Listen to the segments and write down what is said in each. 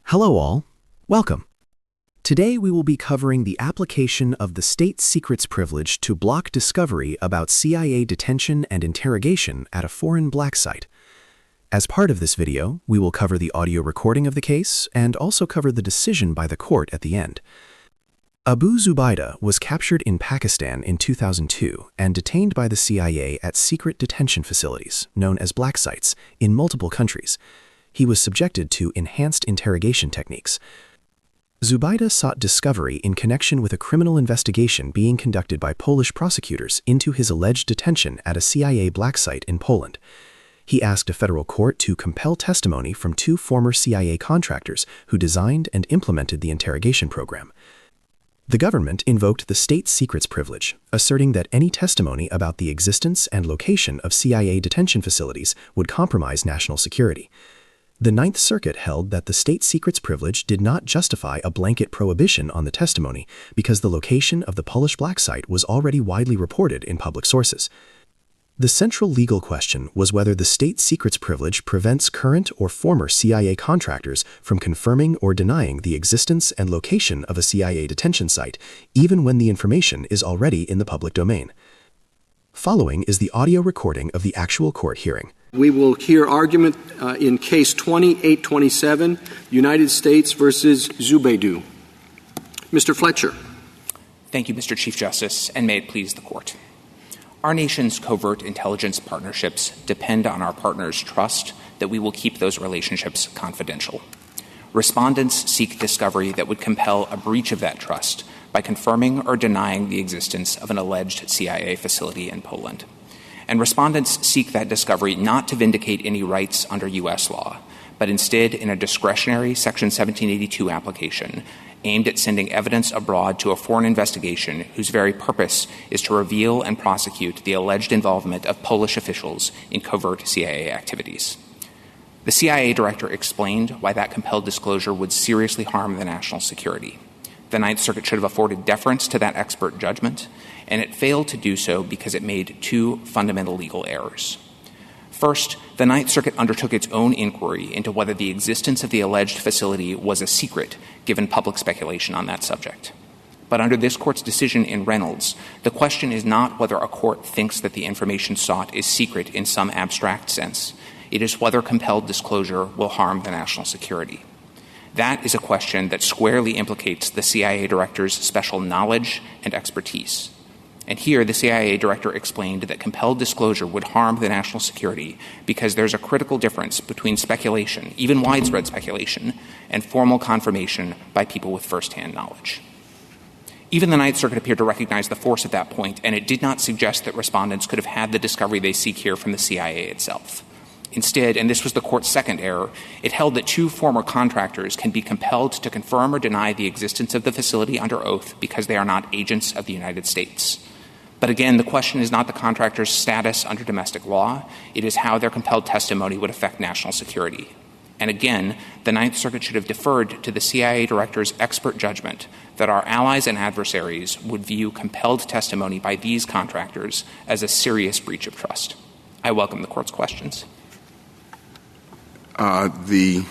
Hello all, welcome. Today we will be covering the application of the state secrets privilege to block discovery about CIA detention and interrogation at a foreign black site. As part of this video, we will cover the audio recording of the case and also cover the decision by the court at the end. Abu Zubaydah was captured in Pakistan in 2002 and detained by the CIA at secret detention facilities, known as black sites, in multiple countries. He was subjected to enhanced interrogation techniques. Zubaydah sought discovery in connection with a criminal investigation being conducted by Polish prosecutors into his alleged detention at a CIA black site in Poland. He asked a federal court to compel testimony from two former CIA contractors who designed and implemented the interrogation program. The government invoked the state secrets privilege, asserting that any testimony about the existence and location of CIA detention facilities would compromise national security. The Ninth Circuit held that the state secrets privilege did not justify a blanket prohibition on the testimony because the location of the Polish black site was already widely reported in public sources. The central legal question was whether the state secrets privilege prevents current or former CIA contractors from confirming or denying the existence and location of a CIA detention site, even when the information is already in the public domain. Following is the audio recording of the actual court hearing. We will hear argument in Case 2827, United States versus Zubaydah. Mr. Fletcher. Thank you, Mr. Chief Justice, and may it please the Court. Our nation's covert intelligence partnerships depend on our partners' trust that we will keep those relationships confidential. Respondents seek discovery that would compel a breach of that trust by confirming or denying the existence of an alleged CIA facility in Poland. And respondents seek that discovery not to vindicate any rights under U.S. law, but instead in a discretionary Section 1782 application aimed at sending evidence abroad to a foreign investigation whose very purpose is to reveal and prosecute the alleged involvement of Polish officials in covert CIA activities. The CIA director explained why that compelled disclosure would seriously harm the national security. The Ninth Circuit should have afforded deference to that expert judgment, and it failed to do so because it made two fundamental legal errors. First, the Ninth Circuit undertook its own inquiry into whether the existence of the alleged facility was a secret, given public speculation on that subject. But under this Court's decision in Reynolds, the question is not whether a court thinks that the information sought is secret in some abstract sense. It is whether compelled disclosure will harm the national security. That is a question that squarely implicates the CIA director's special knowledge and expertise. And here, the CIA director explained that compelled disclosure would harm the national security because there's a critical difference between speculation, even widespread speculation, and formal confirmation by people with firsthand knowledge. Even the Ninth Circuit appeared to recognize the force of that point, and it did not suggest that respondents could have had the discovery they seek here from the CIA itself. Instead, and this was the Court's second error, it held that two former contractors can be compelled to confirm or deny the existence of the facility under oath because they are not agents of the United States. But again, the question is not the contractor's status under domestic law. It is how their compelled testimony would affect national security. And again, the Ninth Circuit should have deferred to the CIA director's expert judgment that our allies and adversaries would view compelled testimony by these contractors as a serious breach of trust. I welcome the Court's questions. The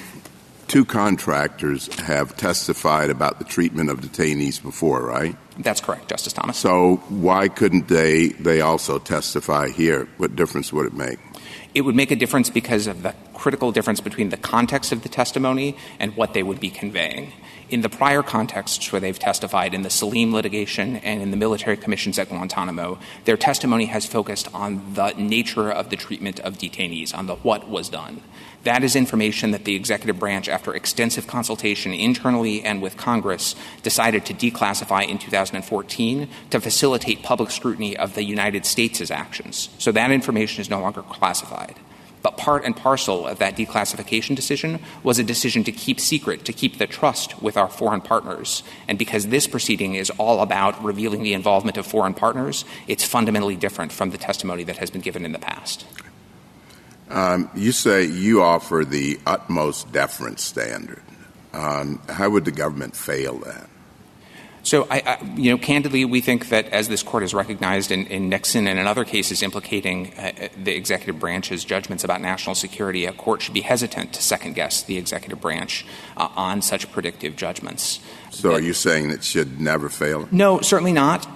two contractors have testified about the treatment of detainees before, right? That's correct, Justice Thomas. So why couldn't they also testify here? What difference would it make? It would make a difference because of the critical difference between the context of the testimony and what they would be conveying. In the prior contexts where they've testified, in the Salim litigation and in the military commissions at Guantanamo, their testimony has focused on the nature of the treatment of detainees, on the what was done. That is information that the executive branch, after extensive consultation internally and with Congress, decided to declassify in 2014 to facilitate public scrutiny of the United States' actions. So that information is no longer classified. But part and parcel of that declassification decision was a decision to keep secret, to keep the trust with our foreign partners. And because this proceeding is all about revealing the involvement of foreign partners, it's fundamentally different from the testimony that has been given in the past. You say you offer the utmost deference standard. How would the government fail that? So, candidly, we think that, as this Court has recognized in Nixon and in other cases implicating the executive branch's judgments about national security, a court should be hesitant to second-guess the executive branch on such predictive judgments. So are you saying it should never fail? No, certainly not,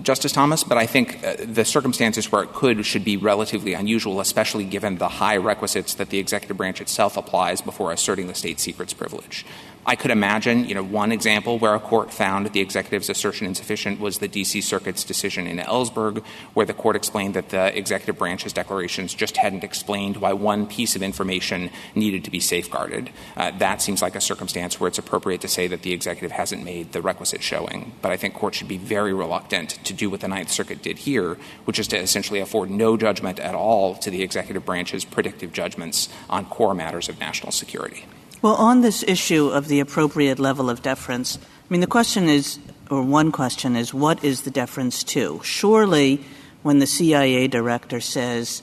Justice Thomas, but I think the circumstances where it should be relatively unusual, especially given the high requisites that the executive branch itself applies before asserting the state secrets privilege. I could imagine, one example where a court found the executive's assertion insufficient was the D.C. Circuit's decision in Ellsberg, where the court explained that the executive branch's declarations just hadn't explained why one piece of information needed to be safeguarded. That seems like a circumstance where it's appropriate to say that the executive hasn't made the requisite showing. But I think courts should be very reluctant to do what the Ninth Circuit did here, which is to essentially afford no judgment at all to the executive branch's predictive judgments on core matters of national security. Well, on this issue of the appropriate level of deference, the question is, or one question is, what is the deference to? Surely, when the CIA director says,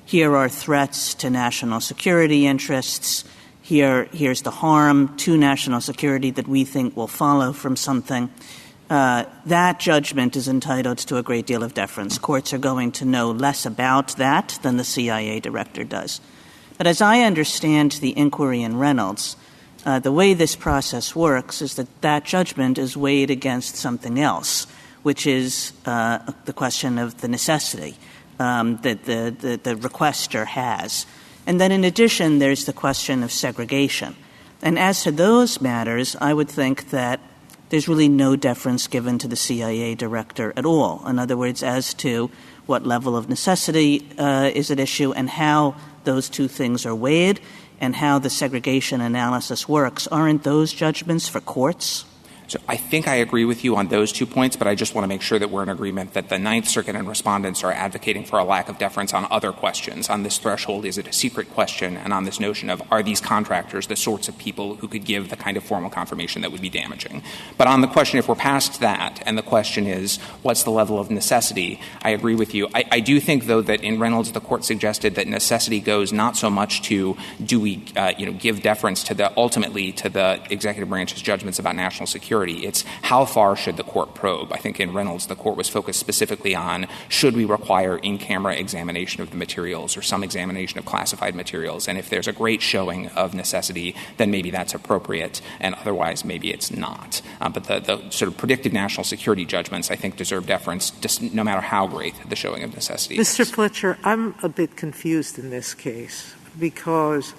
here are threats to national security interests, here's the harm to national security that we think will follow from something, that judgment is entitled to a great deal of deference. Courts are going to know less about that than the CIA director does. But as I understand the inquiry in Reynolds, the way this process works is that judgment is weighed against something else, which is the question of the necessity that the requester has. And then in addition, there's the question of segregation. And as to those matters, I would think that there's really no deference given to the CIA director at all. In other words, as to what level of necessity is at issue and how those two things are weighed and how the segregation analysis works. Aren't those judgments for courts? So I think I agree with you on those 2 points, but I just want to make sure that we're in agreement that the Ninth Circuit and respondents are advocating for a lack of deference on other questions. On this threshold, is it a secret question? And on this notion of, are these contractors the sorts of people who could give the kind of formal confirmation that would be damaging? But on the question, if we're past that, and the question is, what's the level of necessity? I agree with you. I do think, though, that in Reynolds, the court suggested that necessity goes not so much to, do we, give deference to ultimately to the executive branch's judgments about national security. It's how far should the court probe? I think in Reynolds, the court was focused specifically on, should we require in-camera examination of the materials or some examination of classified materials? And if there's a great showing of necessity, then maybe that's appropriate, and otherwise maybe it's not. But the sort of predictive national security judgments, I think, deserve deference just no matter how great the showing of necessity is. Mr. Fletcher, I'm a bit confused in this case because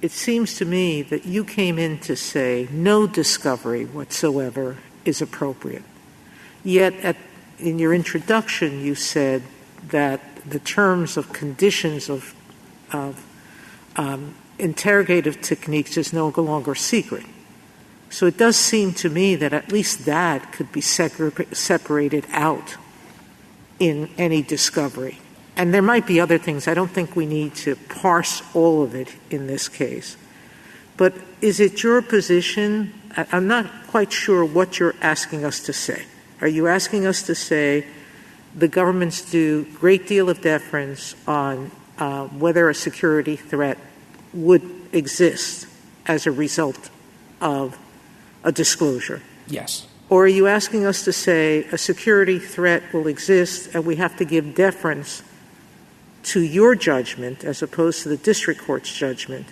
it seems to me that you came in to say no discovery whatsoever is appropriate. Yet in your introduction, you said that the terms of conditions of interrogative techniques is no longer secret. So it does seem to me that at least that could be separated out in any discovery. And there might be other things. I don't think we need to parse all of it in this case. But is it your position? I'm not quite sure what you're asking us to say. Are you asking us to say the governments do a great deal of deference on whether a security threat would exist as a result of a disclosure? Yes. Or are you asking us to say a security threat will exist and we have to give deference to your judgment as opposed to the district court's judgment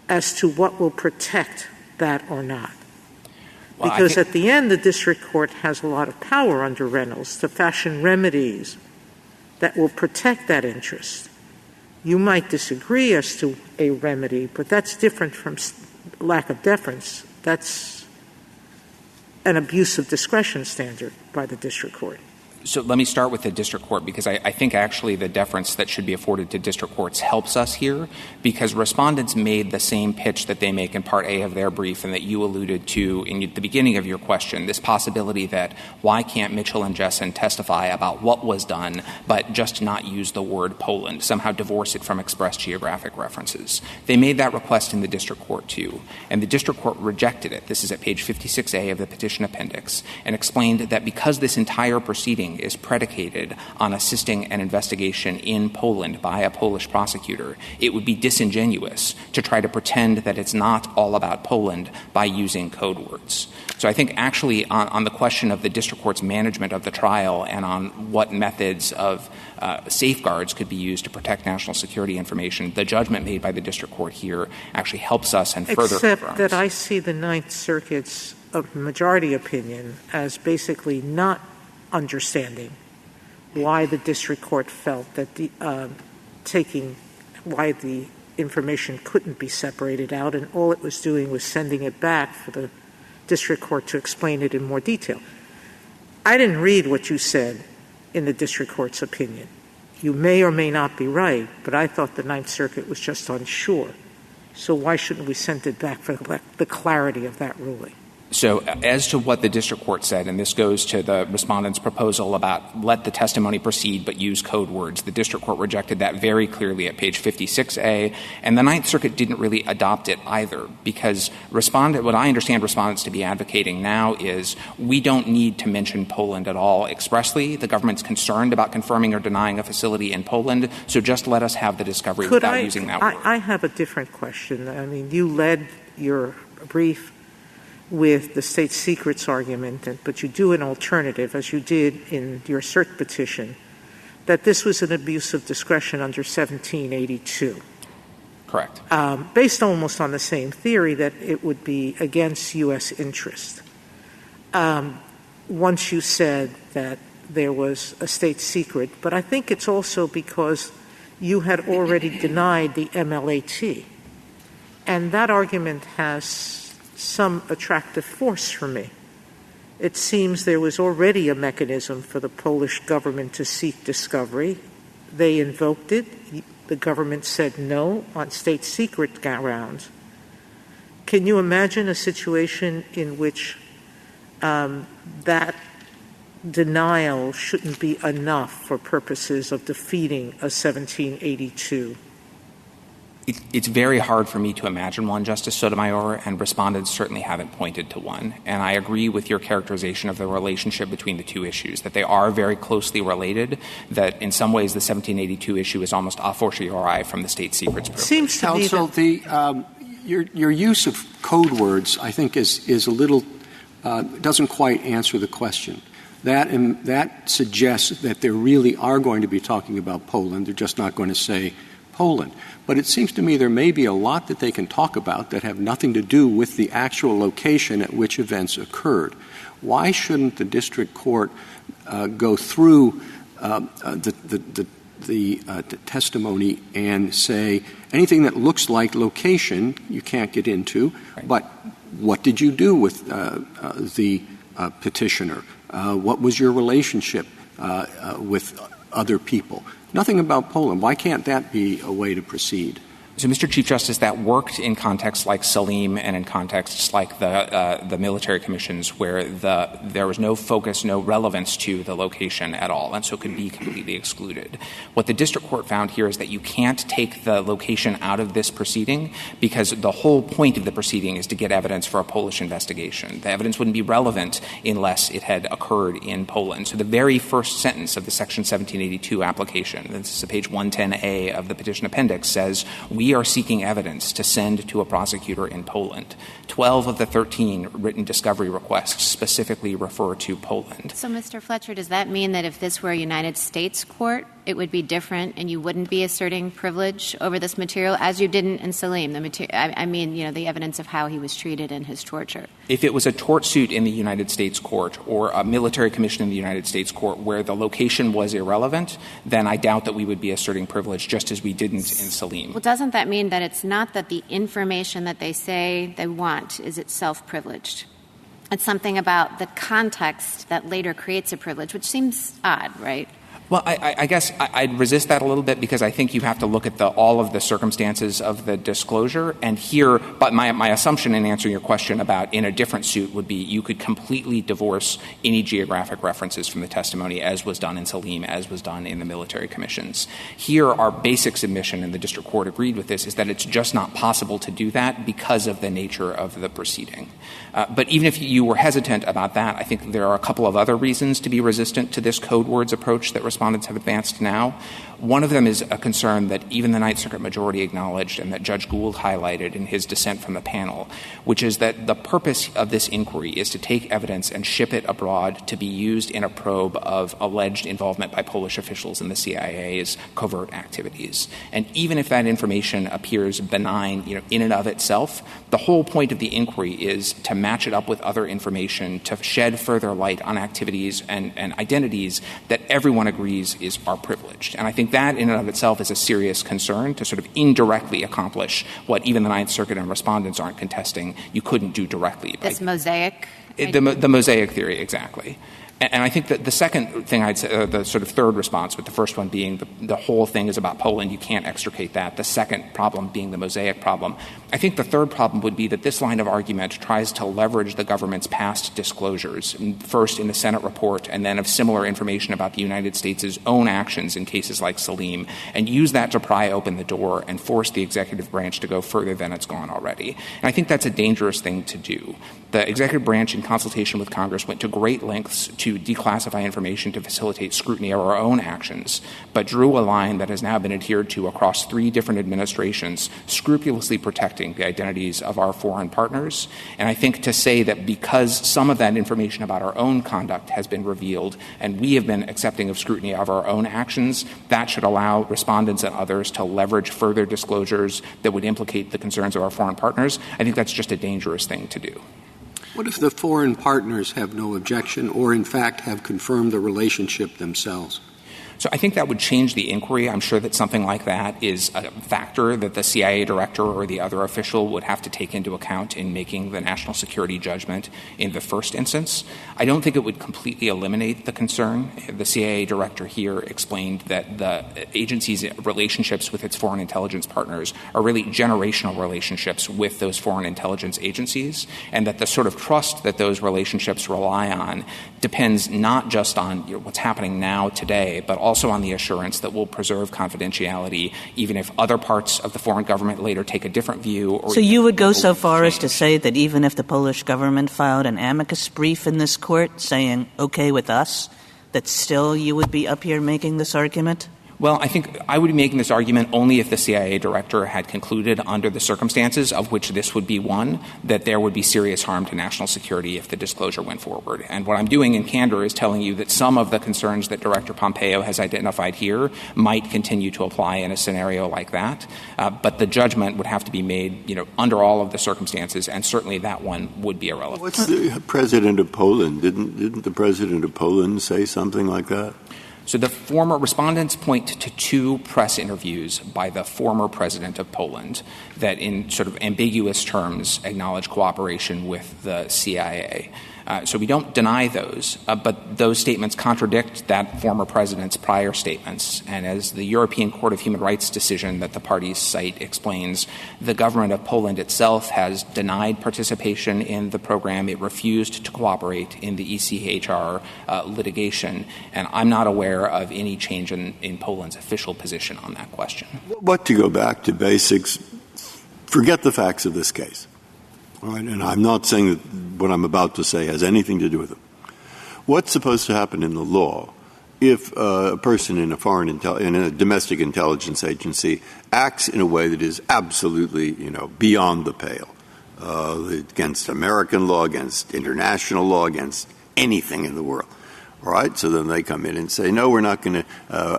as to what will protect that or not? Well, because at the end, the district court has a lot of power under Reynolds to fashion remedies that will protect that interest. You might disagree as to a remedy, but that's different from lack of deference. That's an abuse of discretion standard by the district court. So let me start with the district court, because I think actually the deference that should be afforded to district courts helps us here, because respondents made the same pitch that they make in Part A of their brief and that you alluded to in the beginning of your question, this possibility that why can't Mitchell and Jessen testify about what was done but just not use the word Poland, somehow divorce it from express geographic references. They made that request in the district court too, and the district court rejected it. This is at page 56A of the petition appendix, and explained that because this entire proceeding proceeding is predicated on assisting an investigation in Poland by a Polish prosecutor, it would be disingenuous to try to pretend that it's not all about Poland by using code words. So I think actually on the question of the district court's management of the trial and on what methods of safeguards could be used to protect national security information, the judgment made by the district court here actually helps us and further Except confirms. that I see the Ninth Circuit's majority opinion as basically not understanding why the district court felt that why the information couldn't be separated out, and all it was doing was sending it back for the district court to explain it in more detail. I didn't read what you said in the district court's opinion. You may or may not be right, but I thought the Ninth Circuit was just unsure. So why shouldn't we send it back for the clarity of that ruling? So as to what the district court said, and this goes to the respondent's proposal about let the testimony proceed but use code words, the district court rejected that very clearly at page 56A, and the Ninth Circuit didn't really adopt it either, because what I understand respondents to be advocating now is we don't need to mention Poland at all expressly. The government's concerned about confirming or denying a facility in Poland, so just let us have the discovery without using that word. I have a different question. I mean, you led your brief with the state secrets argument, but you do an alternative, as you did in your cert petition, that this was an abuse of discretion under 1782. Correct. Based almost on the same theory that it would be against U.S. interest. Once you said that there was a state secret, but I think it's also because you had already denied the MLAT. And that argument has some attractive force for me. It seems there was already a mechanism for the Polish government to seek discovery. They invoked it. The government said no on state secret grounds. Can you imagine a situation in which that denial shouldn't be enough for purposes of defeating a 1782? It's very hard for me to imagine one, Justice Sotomayor, and respondents certainly haven't pointed to one. And I agree with your characterization of the relationship between the two issues, that they are very closely related, that in some ways the 1782 issue is almost a fortiori from the state secrets privilege. Seems to me Counsel, your use of code words, I think, is a little doesn't quite answer the question. That suggests that they really are going to be talking about Poland. They're just not going to say Poland. But it seems to me there may be a lot that they can talk about that have nothing to do with the actual location at which events occurred. Why shouldn't the district court go through the testimony and say anything that looks like location you can't get into, right, but what did you do with the petitioner? What was your relationship with other people? Nothing about Poland. Why can't that be a way to proceed? So, Mr. Chief Justice, that worked in contexts like Salim and in contexts like the military commissions where there was no focus, no relevance to the location at all, and so could be completely excluded. What the district court found here is that you can't take the location out of this proceeding because the whole point of the proceeding is to get evidence for a Polish investigation. The evidence wouldn't be relevant unless it had occurred in Poland. So the very first sentence of the Section 1782 application, this is page 110A of the petition appendix, says, we are seeking evidence to send to a prosecutor in Poland. 12 of the 13 written discovery requests specifically refer to Poland. So, Mr. Fletcher, does that mean that if this were a United States court, it would be different and you wouldn't be asserting privilege over this material as you didn't in Salim? The evidence of how he was treated in his torture. If it was a tort suit in the United States court or a military commission in the United States court where the location was irrelevant, then I doubt that we would be asserting privilege just as we didn't in Salim. Well, doesn't that mean that it's not that the information that they say they want is itself privileged? It's something about the context that later creates a privilege, which seems odd, right? Well, I guess I'd resist that a little bit because I think you have to look at all of the circumstances of the disclosure. And here, but my assumption in answering your question about in a different suit would be you could completely divorce any geographic references from the testimony, as was done in Salim, as was done in the military commissions. Here, our basic submission, and the district court agreed with this, is that it's just not possible to do that because of the nature of the proceeding. But even if you were hesitant about that, I think there are a couple of other reasons to be resistant to this code words approach that respondents have advanced now. One of them is a concern that even the Ninth Circuit majority acknowledged and that Judge Gould highlighted in his dissent from the panel, which is that the purpose of this inquiry is to take evidence and ship it abroad to be used in a probe of alleged involvement by Polish officials in the CIA's covert activities. And even if that information appears benign, in and of itself, the whole point of the inquiry is to match it up with other information to shed further light on activities and identities that everyone agrees are privileged. And I think that in and of itself is a serious concern to sort of indirectly accomplish what even the Ninth Circuit and respondents aren't contesting you couldn't do directly. This mosaic? The mosaic theory, exactly. And I think that the second thing I'd say, the sort of third response, with the first one being the whole thing is about Poland, you can't extricate that. The second problem being the mosaic problem. I think the third problem would be that this line of argument tries to leverage the government's past disclosures, first in the Senate report and then of similar information about the United States' own actions in cases like Salim, and use that to pry open the door and force the executive branch to go further than it's gone already. And I think that's a dangerous thing to do. The executive branch, in consultation with Congress, went to great lengths to declassify information to facilitate scrutiny of our own actions, but drew a line that has now been adhered to across 3 different administrations, scrupulously protecting the identities of our foreign partners. And I think to say that because some of that information about our own conduct has been revealed and we have been accepting of scrutiny of our own actions, that should allow respondents and others to leverage further disclosures that would implicate the concerns of our foreign partners. I think that's just a dangerous thing to do. What if the foreign partners have no objection or, in fact, have confirmed the relationship themselves? So I think that would change the inquiry. I'm sure that something like that is a factor that the CIA director or the other official would have to take into account in making the national security judgment in the first instance. I don't think it would completely eliminate the concern. The CIA director here explained that the agency's relationships with its foreign intelligence partners are really generational relationships with those foreign intelligence agencies, and that the sort of trust that those relationships rely on depends not just on what's happening now today, but also on the assurance that we'll preserve confidentiality even if other parts of the foreign government later take a different view. So you would go so far as to say that even if the Polish government filed an amicus brief in this court saying, okay with us, that still you would be up here making this argument? Well, I think I would be making this argument only if the CIA director had concluded under the circumstances of which this would be one, that there would be serious harm to national security if the disclosure went forward. And what I'm doing in candor is telling you that some of the concerns that Director Pompeo has identified here might continue to apply in a scenario like that. But the judgment would have to be made, under all of the circumstances, and certainly that one would be irrelevant. What's the president of Poland? Didn't the president of Poland say something like that? So the former respondents point to 2 press interviews by the former president of Poland that in sort of ambiguous terms acknowledge cooperation with the CIA. So we don't deny those, but those statements contradict that former president's prior statements. And as the European Court of Human Rights decision that the parties cite explains, the government of Poland itself has denied participation in the program. It refused to cooperate in the ECHR litigation. And I'm not aware of any change in Poland's official position on that question. But to go back to basics, forget the facts of this case. All right, and I'm not saying that what I'm about to say has anything to do with it. What's supposed to happen in the law if a person in a domestic intelligence agency acts in a way that is absolutely, beyond the pale, against American law, against international law, against anything in the world? All right, so then they come in and say, no, we're not going to,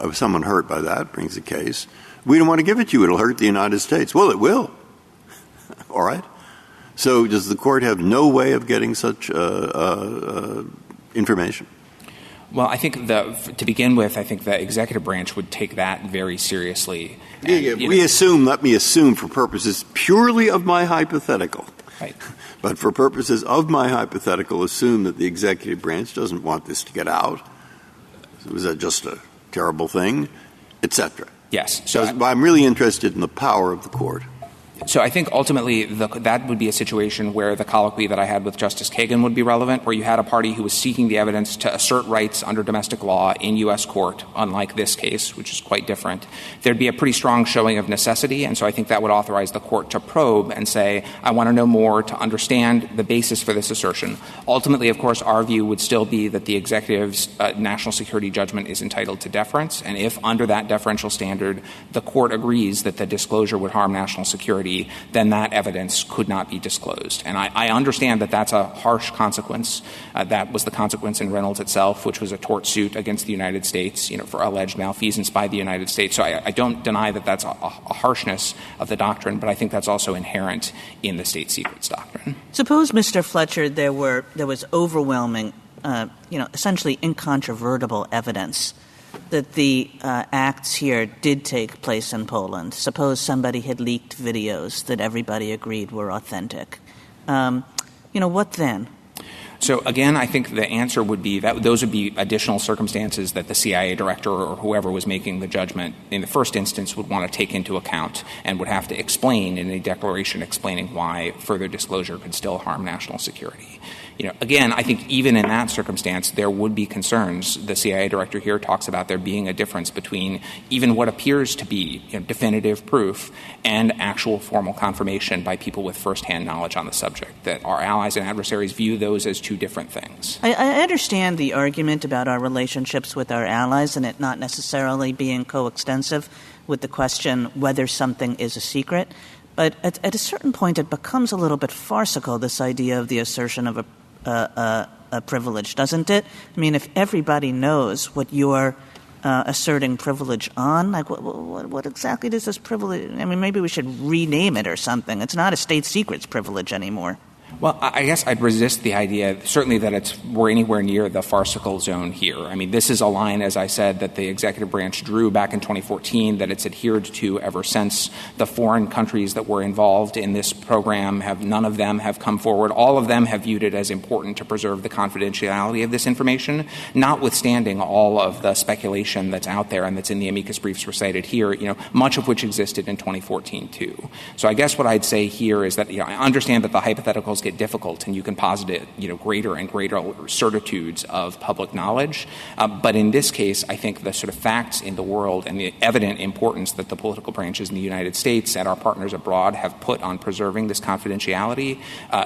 if someone hurt by that brings a case, we don't want to give it to you. It'll hurt the United States. Well, it will. All right. So does the court have no way of getting such information? Well, I think to begin with, I think the executive branch would take that very seriously. Let me assume for purposes purely of my hypothetical. Right. But for purposes of my hypothetical, assume that the executive branch doesn't want this to get out. Was that just terrible thing, etc. Yes. So I'm really interested in the power of the court. So I think ultimately that would be a situation where the colloquy that I had with Justice Kagan would be relevant, where you had a party who was seeking the evidence to assert rights under domestic law in U.S. court, unlike this case, which is quite different. There'd be a pretty strong showing of necessity, and so I think that would authorize the court to probe and say, I want to know more to understand the basis for this assertion. Ultimately, of course, our view would still be that the executive's national security judgment is entitled to deference, and if under that deferential standard the court agrees that the disclosure would harm national security, then that evidence could not be disclosed. And I understand that that's a harsh consequence. That was the consequence in Reynolds itself, which was a tort suit against the United States, for alleged malfeasance by the United States. So I don't deny that that's a harshness of the doctrine, but I think that's also inherent in the state secrets doctrine. Suppose, Mr. Fletcher, there was overwhelming, essentially incontrovertible evidence that the acts here did take place in Poland. Suppose somebody had leaked videos that everybody agreed were authentic. What then? So, again, I think the answer would be that those would be additional circumstances that the CIA director or whoever was making the judgment in the first instance would want to take into account and would have to explain in a declaration explaining why further disclosure could still harm national security. Again, I think even in that circumstance, there would be concerns. The CIA director here talks about there being a difference between even what appears to be definitive proof and actual formal confirmation by people with firsthand knowledge on the subject, that our allies and adversaries view those as two different things. I understand the argument about our relationships with our allies and it not necessarily being coextensive with the question whether something is a secret. But at a certain point, it becomes a little bit farcical, this idea of the assertion of a privilege, doesn't it? I mean, if everybody knows what you're asserting privilege on, like what exactly does this privilege? I mean, maybe we should rename it or something. It's not a state secrets privilege anymore. Well, I guess I'd resist the idea, certainly that we're anywhere near the farcical zone here. I mean, this is a line, as I said, that the executive branch drew back in 2014, that it's adhered to ever since. The foreign countries that were involved in this program none of them have come forward. All of them have viewed it as important to preserve the confidentiality of this information, notwithstanding all of the speculation that's out there and that's in the amicus briefs recited here, much of which existed in 2014 too. So I guess what I'd say here is that, I understand that the hypotheticals get difficult and you can posit it, greater and greater certitudes of public knowledge. But in this case, I think the sort of facts in the world and the evident importance that the political branches in the United States and our partners abroad have put on preserving this confidentiality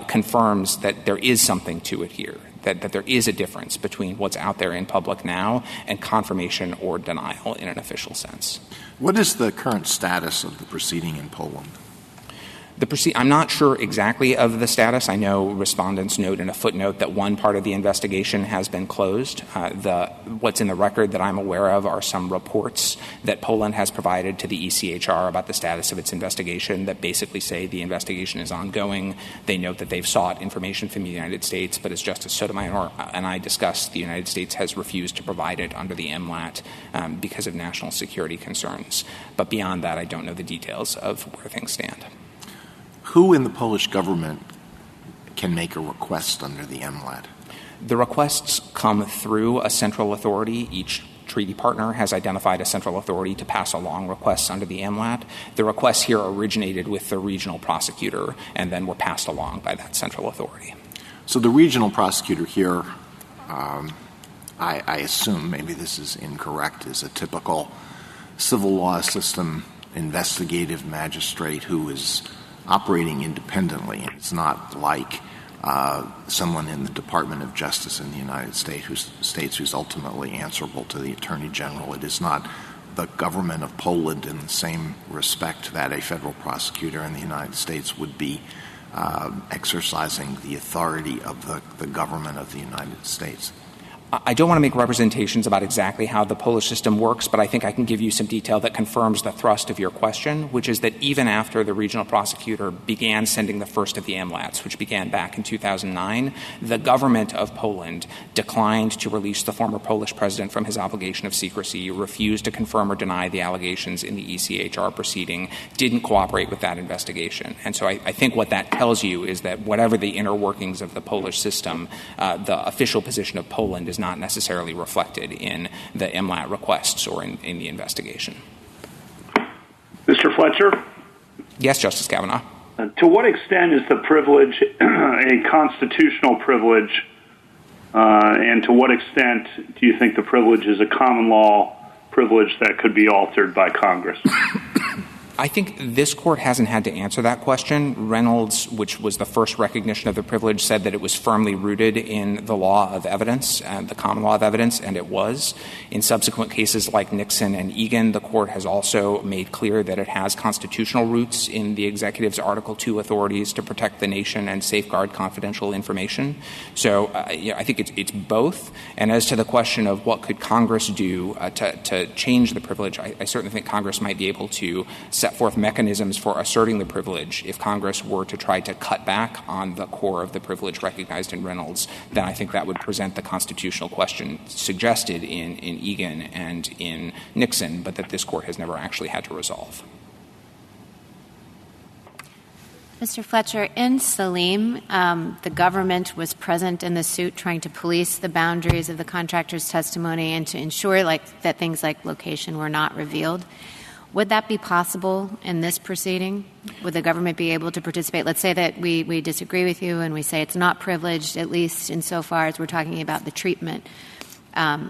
confirms that there is something to it here, that there is a difference between what's out there in public now and confirmation or denial in an official sense. What is the current status of the proceeding in Poland? I'm not sure exactly of the status. I know respondents note in a footnote that one part of the investigation has been closed. What's in the record that I'm aware of are some reports that Poland has provided to the ECHR about the status of its investigation that basically say the investigation is ongoing. They note that they've sought information from the United States, but as Justice Sotomayor and I discussed, the United States has refused to provide it under the MLAT because of national security concerns. But beyond that, I don't know the details of where things stand. Who in the Polish government can make a request under the MLAT? The requests come through a central authority. Each treaty partner has identified a central authority to pass along requests under the MLAT. The requests here originated with the regional prosecutor and then were passed along by that central authority. So the regional prosecutor here, I assume, maybe this is incorrect, is a typical civil law system investigative magistrate who is operating independently. It's not like someone in the Department of Justice in the United States who's ultimately answerable to the Attorney General. It is not the government of Poland in the same respect that a federal prosecutor in the United States would be exercising the authority of the government of the United States. I don't want to make representations about exactly how the Polish system works, but I think I can give you some detail that confirms the thrust of your question, which is that even after the regional prosecutor began sending the first of the MLATs, which began back in 2009, the government of Poland declined to release the former Polish president from his obligation of secrecy, refused to confirm or deny the allegations in the ECHR proceeding, didn't cooperate with that investigation. And so I think what that tells you is that whatever the inner workings of the Polish system, the official position of Poland is not necessarily reflected in the MLAT requests or in the investigation. Mr. Fletcher? Yes, Justice Kavanaugh. To what extent is the privilege a constitutional privilege, and to what extent do you think the privilege is a common law privilege that could be altered by Congress? I think this court hasn't had to answer that question. Reynolds, which was the first recognition of the privilege, said that it was firmly rooted in the law of evidence, the common law of evidence, and it was. In subsequent cases like Nixon and Egan, the court has also made clear that it has constitutional roots in the executive's Article II authorities to protect the nation and safeguard confidential information. So I think it's both. And as to the question of what could Congress do to change the privilege, I certainly think Congress might be able to set forth mechanisms for asserting the privilege. If Congress were to try to cut back on the core of the privilege recognized in Reynolds, then I think that would present the constitutional question suggested in Egan and in Nixon, but that this court has never actually had to resolve. Mr. Fletcher, in Salim, the government was present in the suit trying to police the boundaries of the contractor's testimony and to ensure that things like location were not revealed. Would that be possible in this proceeding? Would the government be able to participate? Let's say that we disagree with you and we say it's not privileged, at least insofar as we're talking about the treatment, at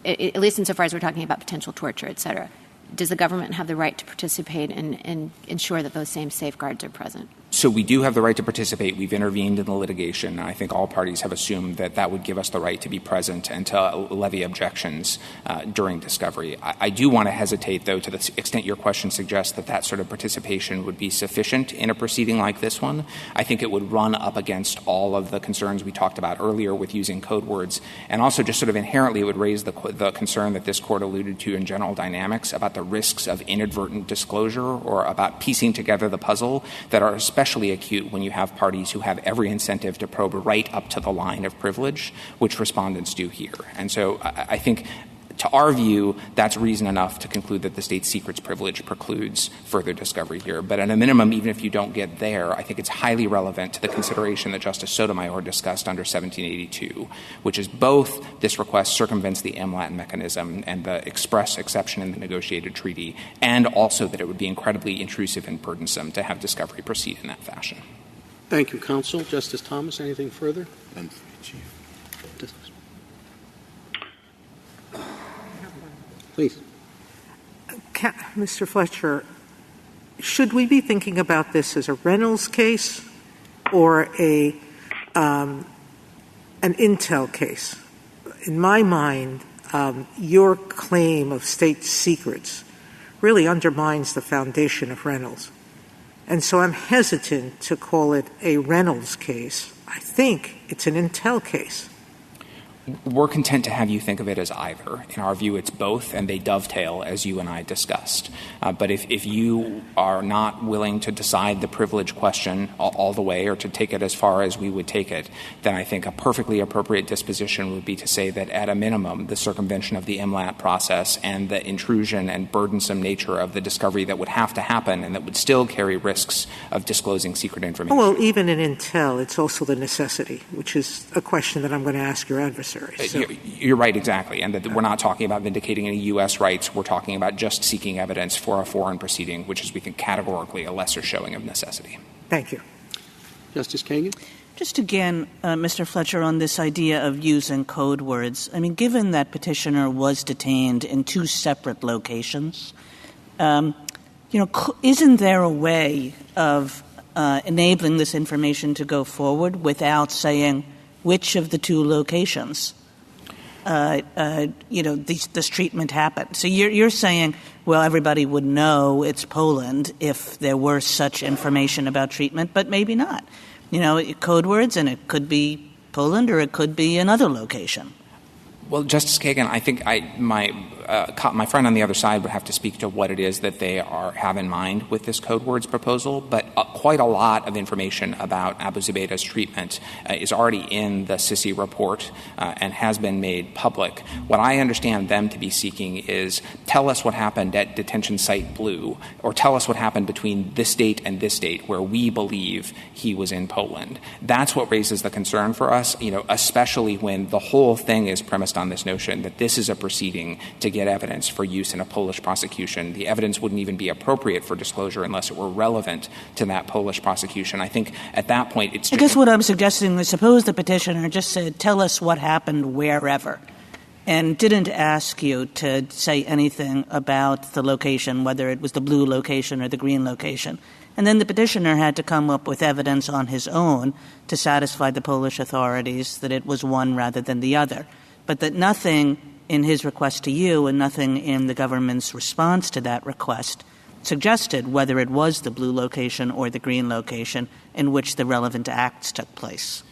least insofar as we're talking about potential torture, et cetera. Does the government have the right to participate and ensure that those same safeguards are present? So we do have the right to participate. We've intervened in the litigation. I think all parties have assumed that that would give us the right to be present and to levy objections during discovery. I do want to hesitate, though, to the extent your question suggests that that sort of participation would be sufficient in a proceeding like this one. I think it would run up against all of the concerns we talked about earlier with using code words, and also just sort of inherently it would raise the concern that this court alluded to in General Dynamics about the risks of inadvertent disclosure or about piecing together the puzzle that are especially acute when you have parties who have every incentive to probe right up to the line of privilege, which respondents do here. And so I think, to our view, that's reason enough to conclude that the state secrets privilege precludes further discovery here. But at a minimum, even if you don't get there, I think it's highly relevant to the consideration that Justice Sotomayor discussed under 1782, which is both this request circumvents the MLAT mechanism and the express exception in the negotiated treaty, and also that it would be incredibly intrusive and burdensome to have discovery proceed in that fashion. Thank you, counsel. Justice Thomas, anything further? Please. Mr. Fletcher, should we be thinking about this as a Reynolds case or an Intel case? In my mind, your claim of state secrets really undermines the foundation of Reynolds. And so I'm hesitant to call it a Reynolds case. I think it's an Intel case. We're content to have you think of it as either. In our view, it's both, and they dovetail, as you and I discussed. But if you are not willing to decide the privilege question all the way or to take it as far as we would take it, then I think a perfectly appropriate disposition would be to say that at a minimum, the circumvention of the MLAT process and the intrusion and burdensome nature of the discovery that would have to happen and that would still carry risks of disclosing secret information. Well, even in Intel, it's also the necessity, which is a question that I'm going to ask your adversary. So. You're right, exactly. And that we're not talking about vindicating any U.S. rights. We're talking about just seeking evidence for a foreign proceeding, which is, we think, categorically a lesser showing of necessity. Thank you. Justice Kagan? Just again, Mr. Fletcher, on this idea of using code words, I mean, given that petitioner was detained in two separate locations, isn't there a way of enabling this information to go forward without saying which of the two locations, this treatment happened? So you're saying, well, everybody would know it's Poland if there were such information about treatment, but maybe not. Code words, and it could be Poland or it could be another location. Well, Justice Kagan, I think my friend on the other side would have to speak to what it is that they have in mind with this code words proposal, but quite a lot of information about Abu Zubaydah's treatment is already in the Sisi report and has been made public. What I understand them to be seeking is tell us what happened at detention site Blue, or tell us what happened between this date and this date where we believe he was in Poland. That's what raises the concern for us, especially when the whole thing is premised on this notion that this is a proceeding to get evidence for use in a Polish prosecution. The evidence wouldn't even be appropriate for disclosure unless it were relevant to that Polish prosecution. I think at that point it's just— I guess what I'm suggesting is suppose the petitioner just said, tell us what happened wherever, and didn't ask you to say anything about the location, whether it was the blue location or the green location. And then the petitioner had to come up with evidence on his own to satisfy the Polish authorities that it was one rather than the other. But that nothing in his request to you and nothing in the government's response to that request suggested whether it was the blue location or the green location in which the relevant acts took place.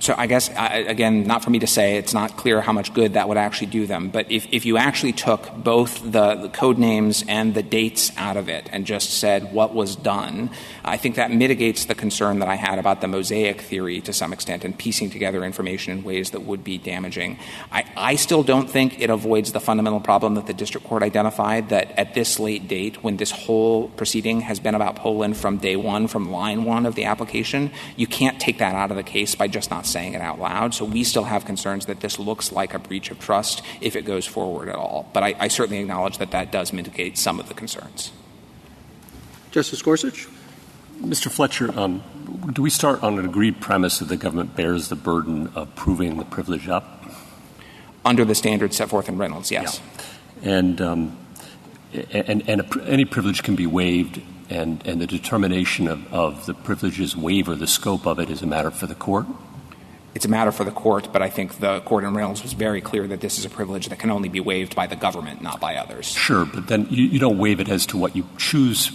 So I guess, again, not for me to say, it's not clear how much good that would actually do them. But if you actually took both the code names and the dates out of it and just said what was done, I think that mitigates the concern that I had about the mosaic theory to some extent and piecing together information in ways that would be damaging. I still don't think it avoids the fundamental problem that the district court identified, that at this late date, when this whole proceeding has been about Poland from day one, from line one of the application, you can't take that out of the case by just not saying it out loud. So we still have concerns that this looks like a breach of trust if it goes forward at all. But I certainly acknowledge that that does mitigate some of the concerns. Justice Gorsuch? Mr. Fletcher, do we start on an agreed premise that the government bears the burden of proving the privilege up? Under the standards set forth in Reynolds, yes. Yeah. And any privilege can be waived, and the determination of the privilege's waiver, the scope of it, is a matter for the court? It's a matter for the court, but I think the court in Reynolds was very clear that this is a privilege that can only be waived by the government, not by others. Sure, but then you don't waive it as to what you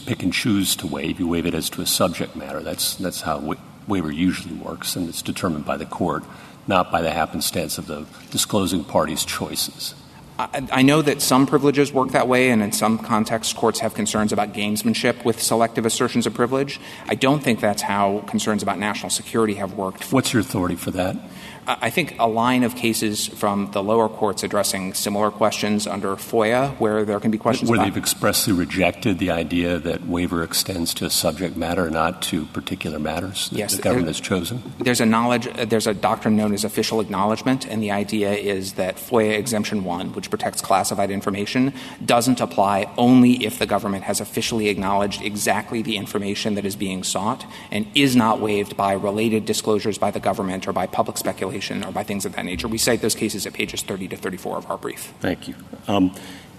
pick and choose to waive. You waive it as to a subject matter. That's how waiver usually works, and it's determined by the court, not by the happenstance of the disclosing party's choices. I know that some privileges work that way, and in some contexts, courts have concerns about gamesmanship with selective assertions of privilege. I don't think that's how concerns about national security have worked. What's your authority for that? I think a line of cases from the lower courts addressing similar questions under FOIA, where there can be questions where they've expressly rejected the idea that waiver extends to a subject matter, not to particular matters that the government has chosen? There's a doctrine known as official acknowledgement, and the idea is that FOIA Exemption 1, which protects classified information, doesn't apply only if the government has officially acknowledged exactly the information that is being sought and is not waived by related disclosures by the government or by public speculation or by things of that nature. We cite those cases at pages 30 to 34 of our brief. Thank you.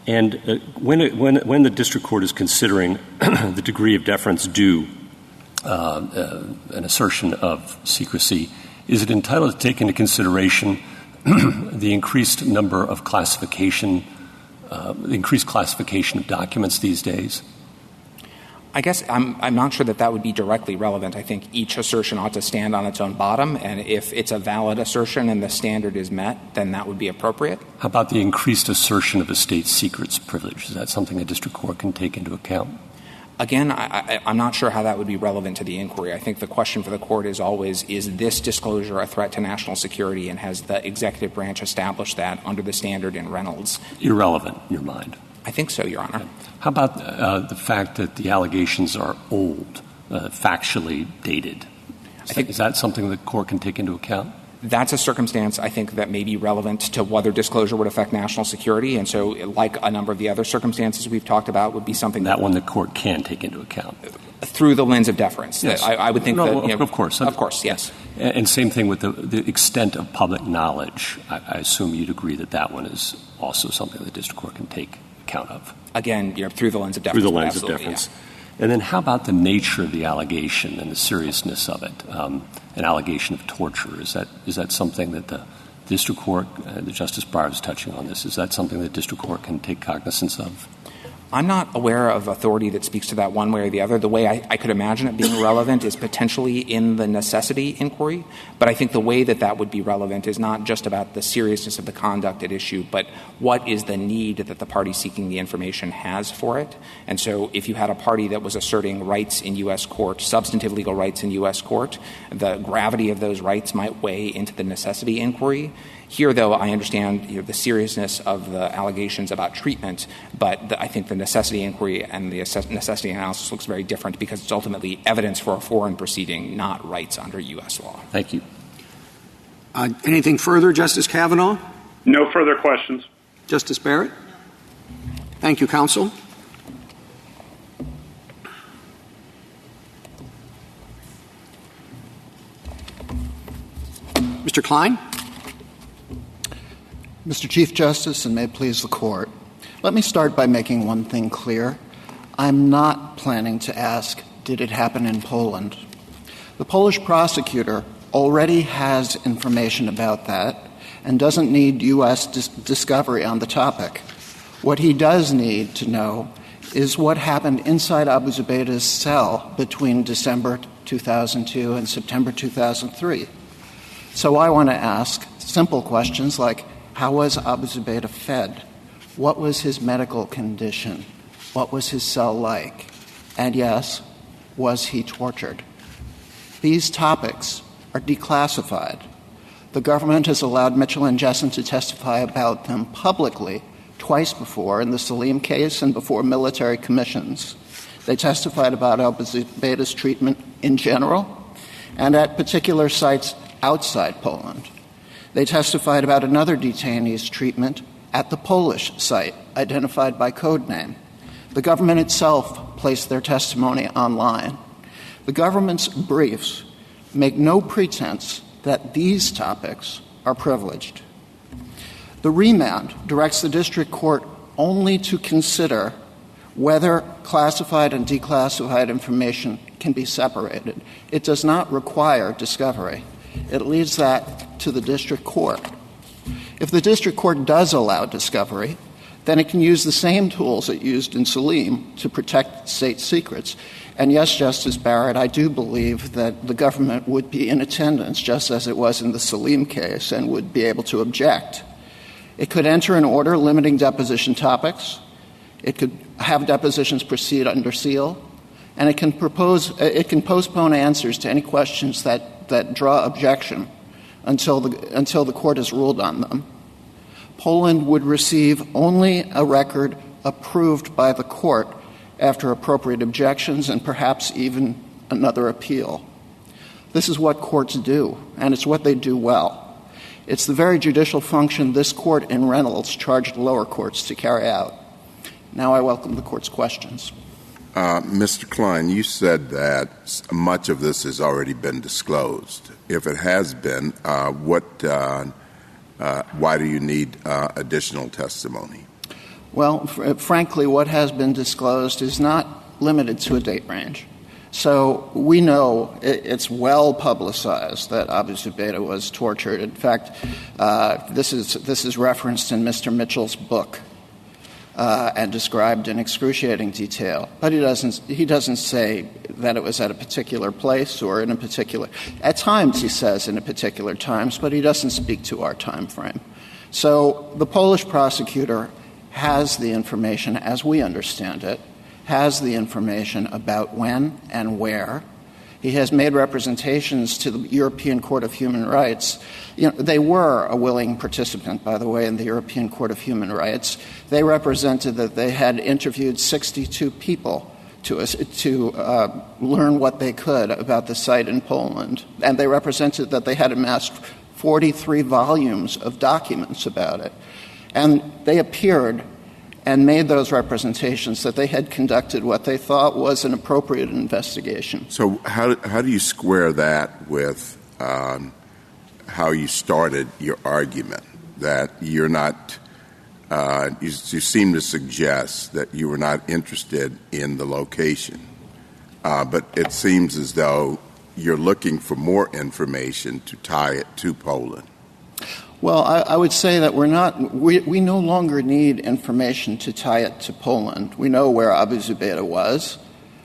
And when the district court is considering the degree of deference due an assertion of secrecy, is it entitled to take into consideration the increased number of increased classification of documents these days? I guess I'm not sure that would be directly relevant. I think each assertion ought to stand on its own bottom, and if it's a valid assertion and the standard is met, then that would be appropriate. How about the increased assertion of a state secrets privilege? Is that something a district court can take into account? Again, I'm not sure how that would be relevant to the inquiry. I think the question for the court is always, is this disclosure a threat to national security, and has the executive branch established that under the standard in Reynolds? Irrelevant in your mind? I think so, Your Honor. How about the fact that the allegations are old, factually dated? Is that something the court can take into account? That's a circumstance, I think, that may be relevant to whether disclosure would affect national security. And so, like a number of the other circumstances we've talked about, would be something that one the court can take into account. Through the lens of deference. Yes. I would think that. Of course. Of course, yes. And same thing with the extent of public knowledge. I assume you'd agree that one is also something the district court can take account of. Again, through the lens of deference. Through the lens of deference. Yeah. And then how about the nature of the allegation and the seriousness of it? An allegation of torture. Is that something that the district court, the Justice Breyer was touching on this, is that something that district court can take cognizance of? I'm not aware of authority that speaks to that one way or the other. The way I could imagine it being relevant is potentially in the necessity inquiry, but I think the way that would be relevant is not just about the seriousness of the conduct at issue, but what is the need that the party seeking the information has for it. And so if you had a party that was asserting rights in U.S. court, substantive legal rights in U.S. court, the gravity of those rights might weigh into the necessity inquiry. Here, though, I understand the seriousness of the allegations about treatment, but I think the necessity inquiry and the necessity analysis looks very different because it's ultimately evidence for a foreign proceeding, not rights under U.S. law. Thank you. Anything further, Justice Kavanaugh? No further questions. Justice Barrett? Thank you, counsel. Mr. Klein? Mr. Chief Justice, and may it please the Court, let me start by making one thing clear. I'm not planning to ask, did it happen in Poland? The Polish prosecutor already has information about that and doesn't need U.S. discovery on the topic. What he does need to know is what happened inside Abu Zubaydah's cell between December 2002 and September 2003. So I want to ask simple questions like, how was Abu Zubaydah fed? What was his medical condition? What was his cell like? And yes, was he tortured? These topics are declassified. The government has allowed Mitchell and Jessen to testify about them publicly twice before, in the Salim case and before military commissions. They testified about Abu Zubaydah's treatment in general and at particular sites outside Poland. They testified about another detainee's treatment at the Polish site, identified by code name. The government itself placed their testimony online. The government's briefs make no pretense that these topics are privileged. The remand directs the district court only to consider whether classified and declassified information can be separated. It does not require discovery. It leaves that to the district court. If the district court does allow discovery, then it can use the same tools it used in Salim to protect state secrets. And yes, Justice Barrett, I do believe that the government would be in attendance, just as it was in the Salim case, and would be able to object. It could enter an order limiting deposition topics. It could have depositions proceed under seal. And it can postpone answers to any questions that draw objection until the court has ruled on them. Poland would receive only a record approved by the court after appropriate objections and perhaps even another appeal. This is what courts do, and it's what they do well. It's the very judicial function this court in Reynolds charged lower courts to carry out. Now I welcome the court's questions. Mr. Klein, you said that much of this has already been disclosed. If it has been, why do you need additional testimony? Well, frankly, what has been disclosed is not limited to a date range. So we know it's well publicized that Abu Zubaydah was tortured. In fact, this is referenced in Mr. Mitchell's book. And described in excruciating detail. But he doesn't say that it was at a particular place or in a particular – at times he says in a particular times, but he doesn't speak to our time frame. So the Polish prosecutor has the information, as we understand it, has the information about when and where. He has made representations to the European Court of Human Rights. They were a willing participant, by the way, in the European Court of Human Rights. They represented that they had interviewed 62 people to learn what they could about the site in Poland. And they represented that they had amassed 43 volumes of documents about it. And they appeared and made those representations that they had conducted what they thought was an appropriate investigation. So how do you square that with how you started your argument, that you're not you seem to suggest that you were not interested in the location, but it seems as though you're looking for more information to tie it to Poland. Well, I would say that we no longer need information to tie it to Poland. We know where Abu Zubaydah was.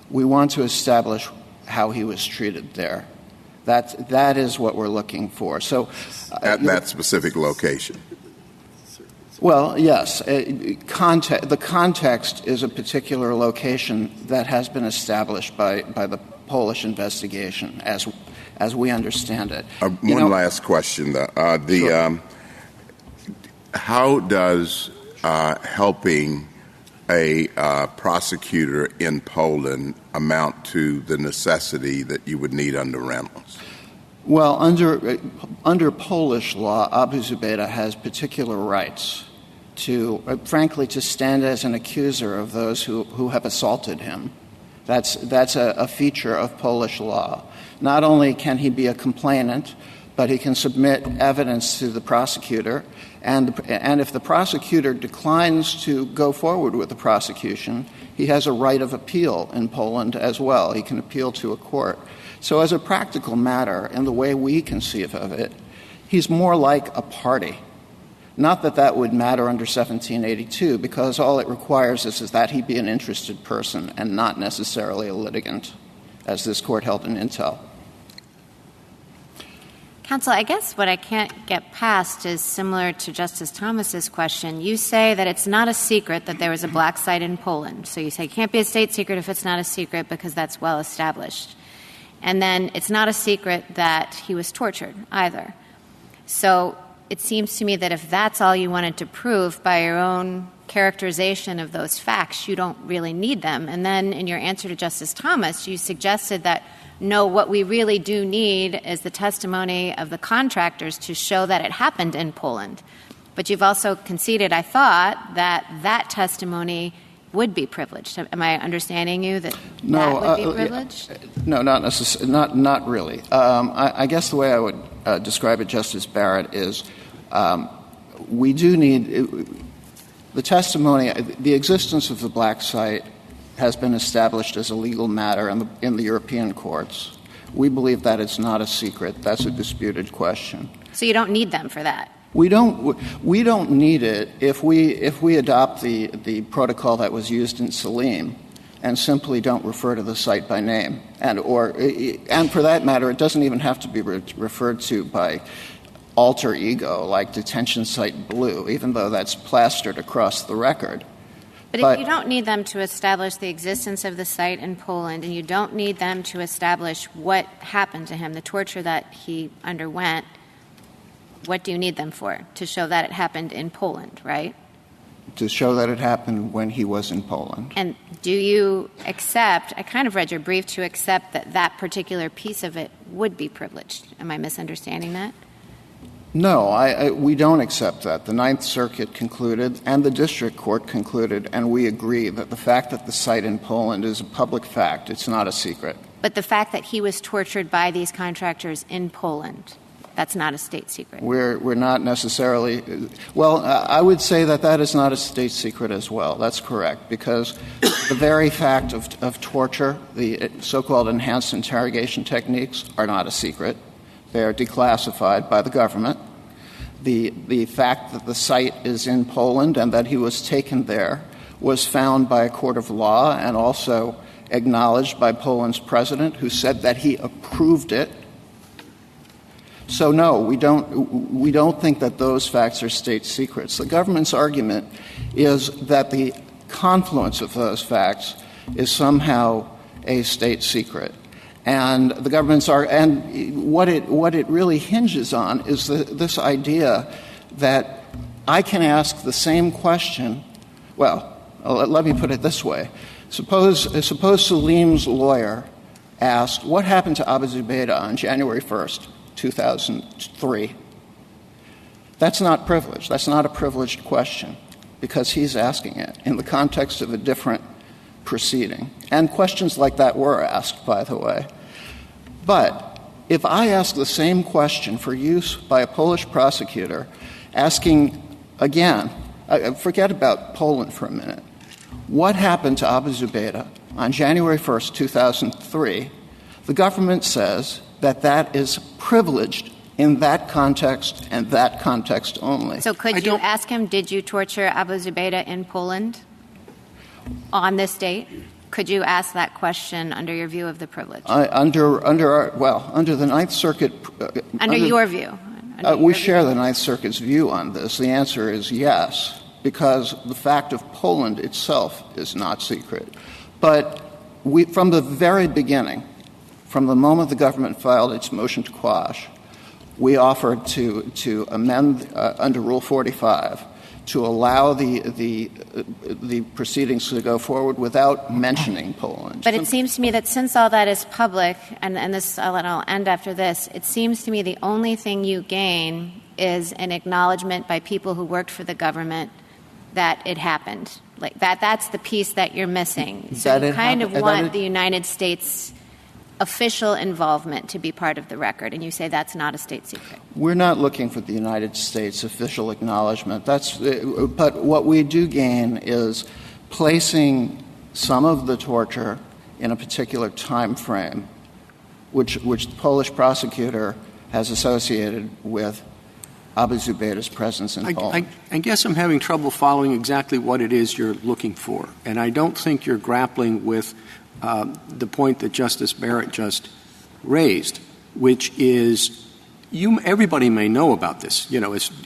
We want to establish how he was treated there. That is what we're looking for. So, at that specific location. Well, yes. The context is a particular location that has been established by the Polish investigation, as we understand it. One last question, though. Sure. How does helping a prosecutor in Poland amount to the necessity that you would need under Reynolds? Well, under Polish law, Abu Zubaydah has particular rights to, frankly, to stand as an accuser of those who have assaulted him. That's a feature of Polish law. Not only can he be a complainant, but he can submit evidence to the prosecutor, and if the prosecutor declines to go forward with the prosecution, he has a right of appeal in Poland as well. He can appeal to a court. So as a practical matter, in the way we conceive of it, he's more like a party. Not that would matter under 1782, because all it requires is that he be an interested person and not necessarily a litigant, as this court held in Intel. Counsel, I guess what I can't get past is similar to Justice Thomas's question. You say that it's not a secret that there was a black site in Poland. So you say it can't be a state secret if it's not a secret because that's well established. And then it's not a secret that he was tortured either. So it seems to me that if that's all you wanted to prove by your own characterization of those facts, you don't really need them. And then in your answer to Justice Thomas, you suggested that, no, what we really do need is the testimony of the contractors to show that it happened in Poland. But you've also conceded, I thought, that testimony would be privileged. Am I understanding you that would be privileged? No, not necessarily. Not really. I guess the way I would describe it, Justice Barrett, is we do need the testimony. The existence of the black site has been established as a legal matter in the European courts. We believe that it's not a secret. That's a disputed question. So you don't need them for that? We don't need it if we adopt the protocol that was used in Salim and simply don't refer to the site by name, and for that matter, it doesn't even have to be referred to by alter ego like detention site blue, even though that's plastered across the record. But if you don't need them to establish the existence of the site in Poland, and you don't need them to establish what happened to him, the torture that he underwent, what do you need them for? To show that it happened in Poland, right? To show that it happened when he was in Poland. And do you accept, I kind of read your brief, to accept that particular piece of it would be privileged? Am I misunderstanding that? No, we don't accept that. The Ninth Circuit concluded, and the District Court concluded, and we agree that the fact that the site in Poland is a public fact. It's not a secret. But the fact that he was tortured by these contractors in Poland, that's not a state secret. We're not necessarily – well, I would say that is not a state secret as well. That's correct, because the very fact of torture, the so-called enhanced interrogation techniques, are not a secret. They are declassified by the government. The fact that the site is in Poland and that he was taken there was found by a court of law and also acknowledged by Poland's president, who said that he approved it. So no, we don't think that those facts are state secrets. The government's argument is that the confluence of those facts is somehow a state secret. And the government's and what it really hinges on is this idea that I can ask the same question. Well, let me put it this way: suppose Salim's lawyer asked, "What happened to Abu Zubaydah on January 1st, 2003?" That's not privileged. That's not a privileged question, because he's asking it in the context of a different proceeding. And questions like that were asked, by the way. But if I ask the same question for use by a Polish prosecutor, asking again, forget about Poland for a minute, what happened to Abu Zubaydah on January 1st, 2003, the government says that is privileged in that context and that context only. So could you ask him, did you torture Abu Zubaydah in Poland on this date? Could you ask that question under your view of the privilege? Under the Ninth Circuit. Under your view. We share the Ninth Circuit's view on this. The answer is yes, because the fact of Poland itself is not secret. But from the very beginning, from the moment the government filed its motion to quash, we offered to amend under Rule 45 to allow the proceedings to go forward without mentioning Poland. But it seems to me that since all that is public, and this, I'll end after this, it seems to me the only thing you gain is an acknowledgement by people who worked for the government that it happened. Like that's the piece that you're missing. So you kind of want the United States official involvement to be part of the record, and you say that's not a state secret. We're not looking for the United States official acknowledgement. But what we do gain is placing some of the torture in a particular time frame, which the Polish prosecutor has associated with Abu Zubaydah's presence in Poland. I guess I'm having trouble following exactly what it is you're looking for, and I don't think you're grappling with the point that Justice Barrett just raised, which is everybody may know about this.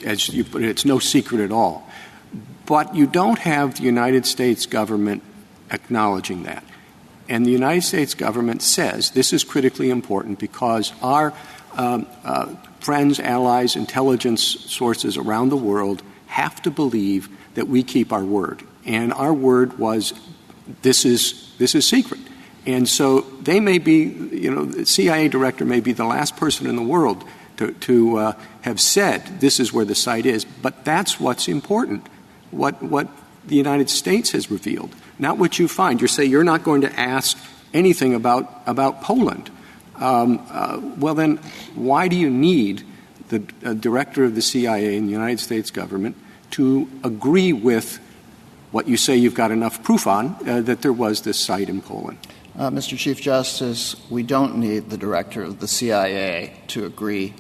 As you put it, it's no secret at all. But you don't have the United States government acknowledging that. And the United States government says this is critically important because our friends, allies, intelligence sources around the world have to believe that we keep our word. And our word was this is secret. And so they may be, the CIA director may be the last person in the world to have said this is where the site is, but that's what's important, what the United States has revealed, not what you find. You say you're not going to ask anything about Poland. Well, then why do you need the director of the CIA in the United States government to agree with what you say you've got enough proof on, that there was this site in Poland? Mr. Chief Justice, we don't need the director of the CIA to agree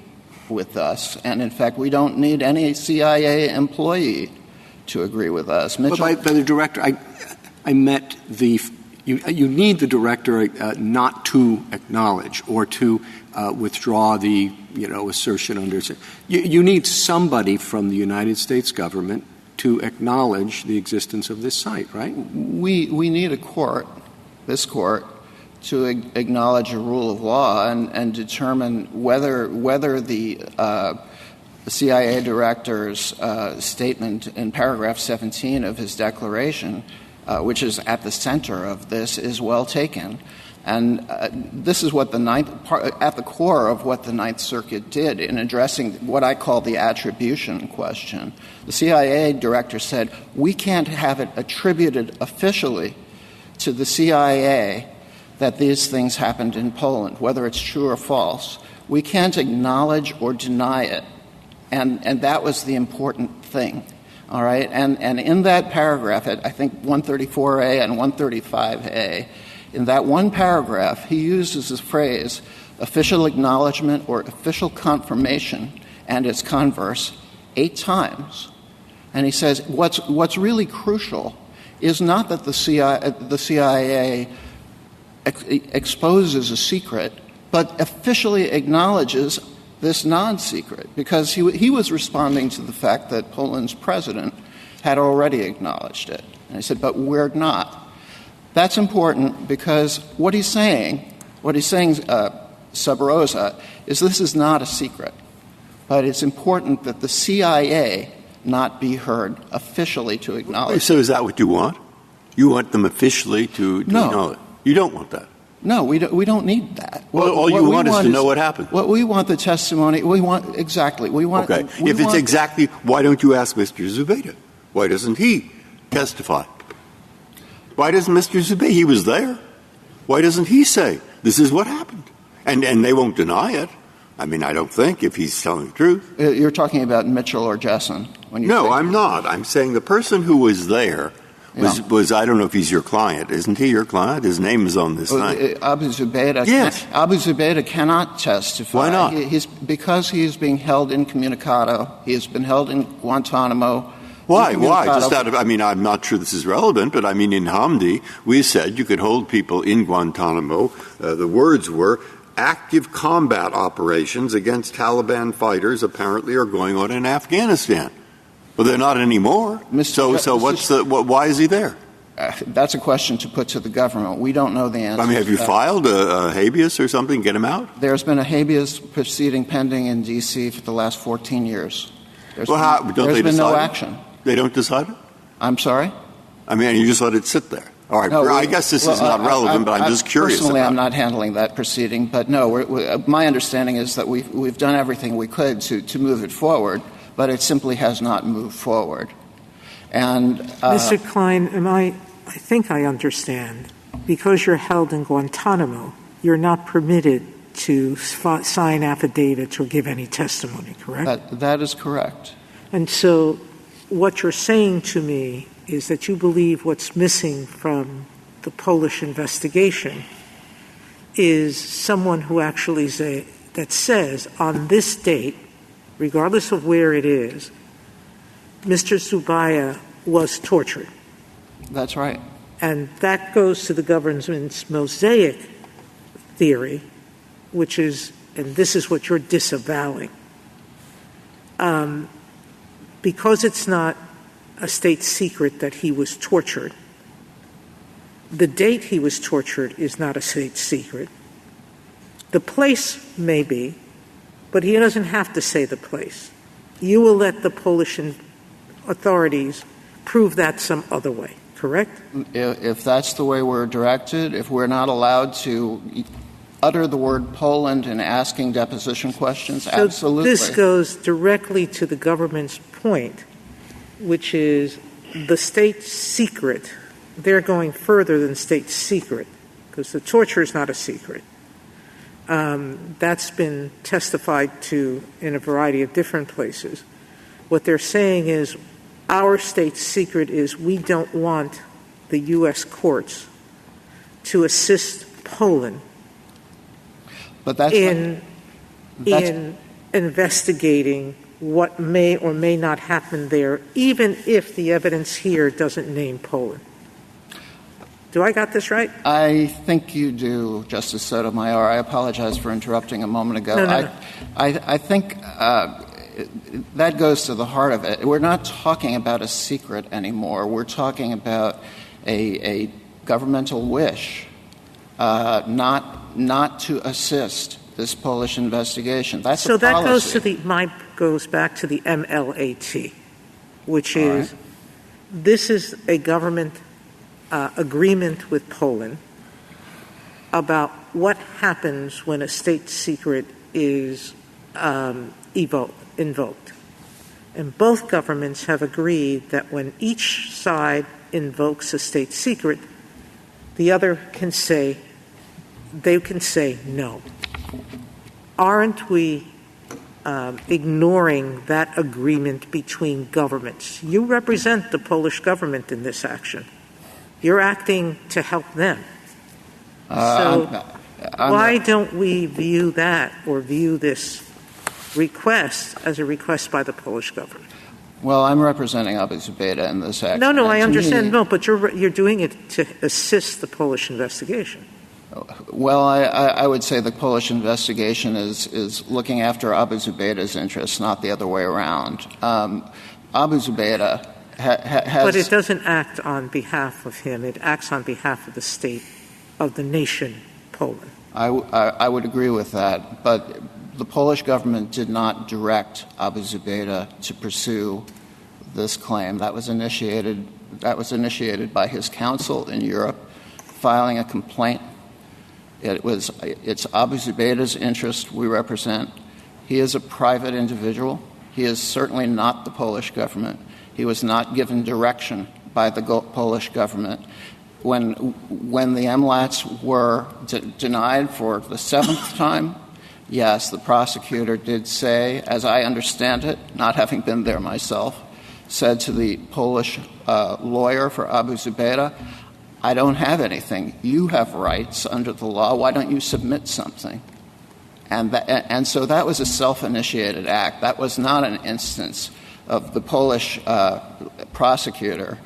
with us. And, in fact, we don't need any CIA employee to agree with us. But by the director, I meant you need the director not to acknowledge or to withdraw the, assertion under – you need somebody from the United States government to acknowledge the existence of this site, right? We need a court, this court, to acknowledge a rule of law and determine whether the CIA director's statement in paragraph 17 of his declaration, which is at the center of this, is well taken. And this is what at the core of what the Ninth Circuit did in addressing what I call the attribution question. The CIA director said, we can't have it attributed officially to the CIA that these things happened in Poland, whether it's true or false. We can't acknowledge or deny it. And that was the important thing. All right? And in that paragraph, I think 134A and 135A, in that one paragraph, he uses the phrase official acknowledgement or official confirmation and its converse 8 times. And he says what's really crucial is not that the CIA exposes a secret, but officially acknowledges this non-secret, because he was responding to the fact that Poland's president had already acknowledged it. And he said, but we're not. That's important because what he's saying, sub rosa, is this is not a secret. But it's important that the CIA not be heard officially to acknowledge it. So is that what you want? You want them officially to acknowledge it? You don't want that? No, we don't need that. All you want is to know what happened. What we want the testimony. We want exactly. We want. Okay. If it's exactly, why don't you ask Mr. Zubaydah? Why doesn't he testify? Why doesn't Mr. Zubaydah? He was there. Why doesn't he say this is what happened? And they won't deny it. I mean, I don't think, if he's telling the truth. You're talking about Mitchell or Jessen. No, I'm not. I'm saying the person who was there I don't know if he's your client. Isn't he your client? His name is on this thing. Abu Zubaydah. Yes. Abu Zubaydah cannot testify. Why not? Because he is being held incommunicado. He has been held in Guantanamo. Why? I'm not sure this is relevant, but I mean, in Hamdi, we said you could hold people in Guantanamo. The words were, active combat operations against Taliban fighters apparently are going on in Afghanistan. Well, they're not anymore. Why is he there? That's a question to put to the government. We don't know the answer. I mean, have you filed a habeas or something? Get him out? There's been a habeas proceeding pending in D.C. for the last 14 years. There's been no action. They don't decide it? I'm sorry? I mean, you just let it sit there. All right. No, I guess this is not relevant, but I'm just curious. Personally, I'm not handling that proceeding. But no, my understanding is that we've done everything we could to move it forward, but it simply has not moved forward. And Mr. Klein, I think I understand. Because you're held in Guantanamo, you're not permitted to sign affidavits or give any testimony, correct? That is correct. And so what you're saying to me is that you believe what's missing from the Polish investigation is someone who actually says on this date, regardless of where it is, Mr. Zubaydah was tortured. That's right. And that goes to the government's mosaic theory, which is, and this is what you're disavowing, because it's not a state secret that he was tortured. The date he was tortured is not a state secret. The place may be, but he doesn't have to say the place. You will let the Polish authorities prove that some other way, correct? If that's the way we're directed, if we're not allowed to utter the word Poland in asking deposition questions, absolutely. This goes directly to the government's point, which is the state secret. They're going further than state secret because the torture is not a secret. That's been testified to in a variety of different places. What they're saying is our state secret is we don't want the U.S. courts to assist Poland in investigating what may or may not happen there, even if the evidence here doesn't name Poland. Do I got this right? I think you do, Justice Sotomayor. I apologize for interrupting a moment ago. No. I think that goes to the heart of it. We're not talking about a secret anymore. We're talking about a governmental wish not to assist this Polish investigation. That's so a policy. That goes back to the MLAT, which is this is a government agreement with Poland about what happens when a state secret is invoked. And both governments have agreed that when each side invokes a state secret, the other can say no. Aren't we ignoring that agreement between governments? You represent the Polish government in this action. You're acting to help them. Why don't we view that or view this request as a request by the Polish government? Well, I'm representing Abu Zubaydah in this action. No, I understand. No, but you're doing it to assist the Polish investigation. Well, I would say the Polish investigation is looking after Abu Zubaydah's interests, not the other way around. Abu Zubaydah has... But it doesn't act on behalf of him. It acts on behalf of the state, of the nation, Poland. I would agree with that. But the Polish government did not direct Abu Zubaydah to pursue this claim. That was initiated by his counsel in Europe, filing a complaint. It's Abu Zubaydah's interest we represent. He is a private individual. He is certainly not the Polish government. He was not given direction by the Polish government. When the MLATs were denied for the seventh time, yes, the prosecutor did say, as I understand it, not having been there myself, said to the Polish lawyer for Abu Zubaydah, I don't have anything. You have rights under the law. Why don't you submit something? And so that was a self-initiated act. That was not an instance of the Polish prosecutor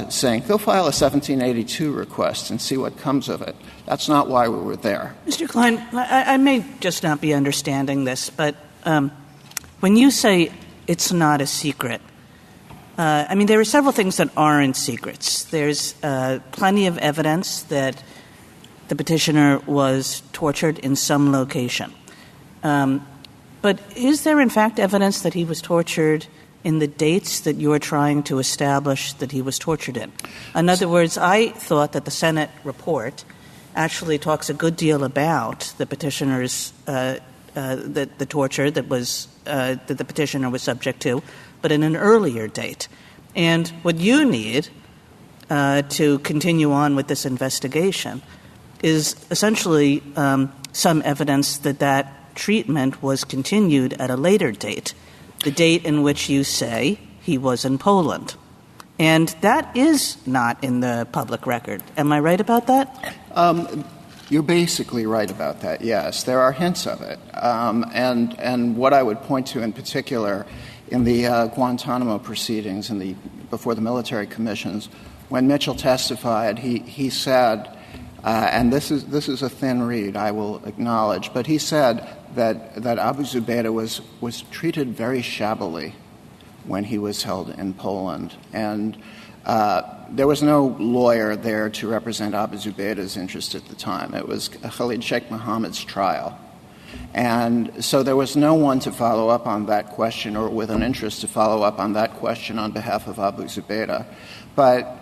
saying, go file a 1782 request and see what comes of it. That's not why we were there. Mr. Klein, I may just not be understanding this, but when you say it's not a secret, there are several things that aren't secrets. There's plenty of evidence that the petitioner was tortured in some location. But is there, in fact, evidence that he was tortured in the dates that you're trying to establish that he was tortured in? In other words, I thought that the Senate report actually talks a good deal about the petitioner's the torture that the petitioner was subject to, but in an earlier date. And what you need to continue on with this investigation is essentially some evidence that treatment was continued at a later date, the date in which you say he was in Poland. And that is not in the public record. Am I right about that? You're basically right about that, yes. There are hints of it. And what I would point to in particular in the Guantanamo proceedings before the military commissions, when Mitchell testified, he said, and this is a thin read, I will acknowledge, but he said that Abu Zubaydah was treated very shabbily when he was held in Poland. And there was no lawyer there to represent Abu Zubaydah's interest at the time. It was Khalid Sheikh Mohammed's trial. And so there was no one to follow up on that question or with an interest to follow up on that question on behalf of Abu Zubaydah. But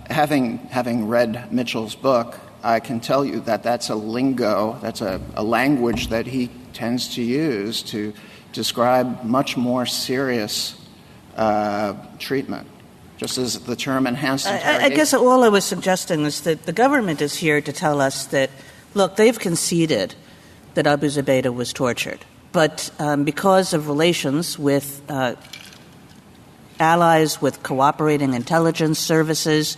having read Mitchell's book, I can tell you that that's a lingo, that's a language that he tends to use to describe much more serious treatment, just as the term enhanced interrogation. I guess all I was suggesting is that the government is here to tell us that, look, they've conceded that Abu Zubaydah was tortured, but because of relations with allies, with cooperating intelligence services,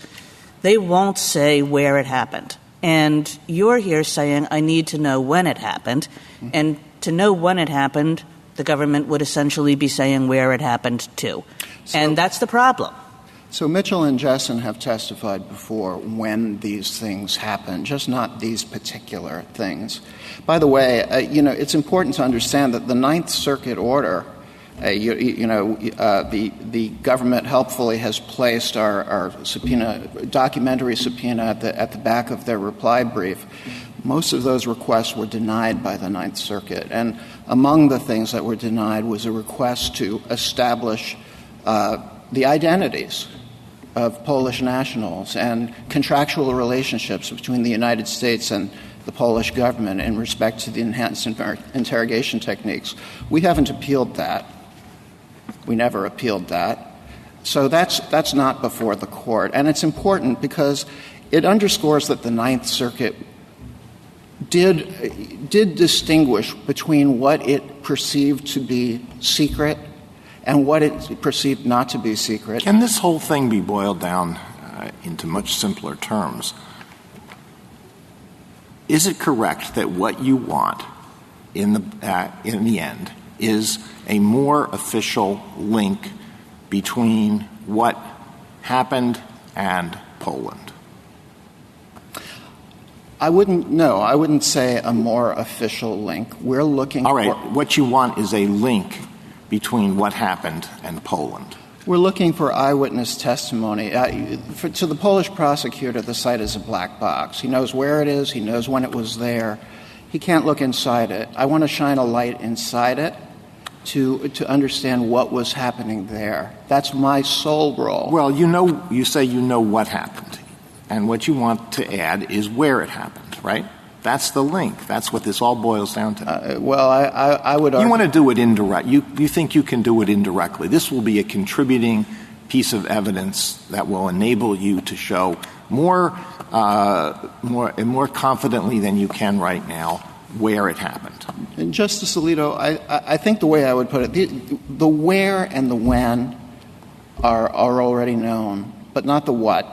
they won't say where it happened. And you're here saying, I need to know when it happened. Mm-hmm. And to know when it happened, the government would essentially be saying where it happened to. And that's the problem. So Mitchell and Jessen have testified before when these things happen, just not these particular things. By the way, it's important to understand that the Ninth Circuit order, the government helpfully has placed our subpoena, documentary subpoena at the back of their reply brief. Most of those requests were denied by the Ninth Circuit. And among the things that were denied was a request to establish the identities of Polish nationals and contractual relationships between the United States and the Polish government in respect to the enhanced interrogation techniques. We haven't appealed that. We never appealed that. So that's not before the court. And it's important because it underscores that the Ninth Circuit did distinguish between what it perceived to be secret and what it perceived not to be secret. Can this whole thing be boiled down into much simpler terms? Is it correct that what you want in the end is a more official link between what happened and Poland? I wouldn't say a more official link. We're looking All right, what you want is a link between what happened and Poland. We're looking for eyewitness testimony. To the Polish prosecutor, the site is a black box. He knows where it is. He knows when it was there. He can't look inside it. I want to shine a light inside it to understand what was happening there. That's my sole role. Well, you say you know what happened. And what you want to add is where it happened, right? That's the link. That's what this all boils down to. I would argue. You want to do it indirect. You think you can do it indirectly. This will be a contributing piece of evidence that will enable you to show more confidently than you can right now where it happened. And Justice Alito, I think the way I would put it, the where and the when are already known, but not the what.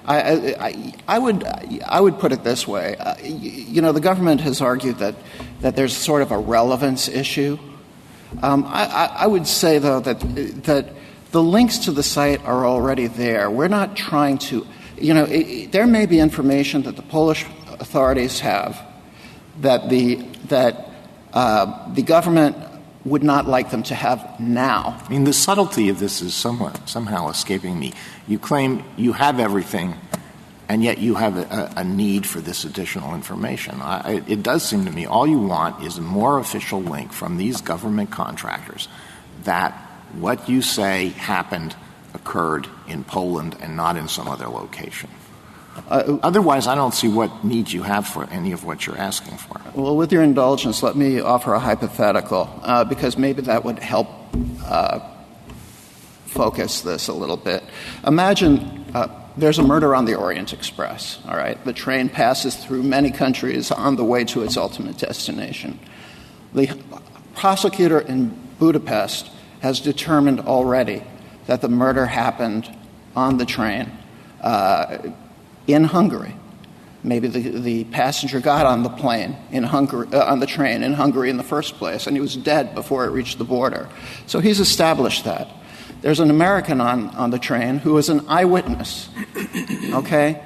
I would put it this way. The government has argued that there's sort of a relevance issue. I would say, though, that the links to the site are already there. We're not trying to, there may be information that the Polish authorities have that the government would not like them to have now. I mean, the subtlety of this is somehow escaping me. You claim you have everything, and yet you have a need for this additional information. It does seem to me all you want is a more official link from these government contractors that what you say occurred in Poland and not in some other location. Otherwise, I don't see what needs you have for any of what you're asking for. Well, with your indulgence, let me offer a hypothetical, because maybe that would help focus this a little bit. Imagine there's a murder on the Orient Express, all right? The train passes through many countries on the way to its ultimate destination. The prosecutor in Budapest has determined already that the murder happened on the train in Hungary. Maybe the passenger got on the plane on the train in Hungary in the first place, and he was dead before it reached the border. So he's established that. There's an American on the train who is an eyewitness. Okay?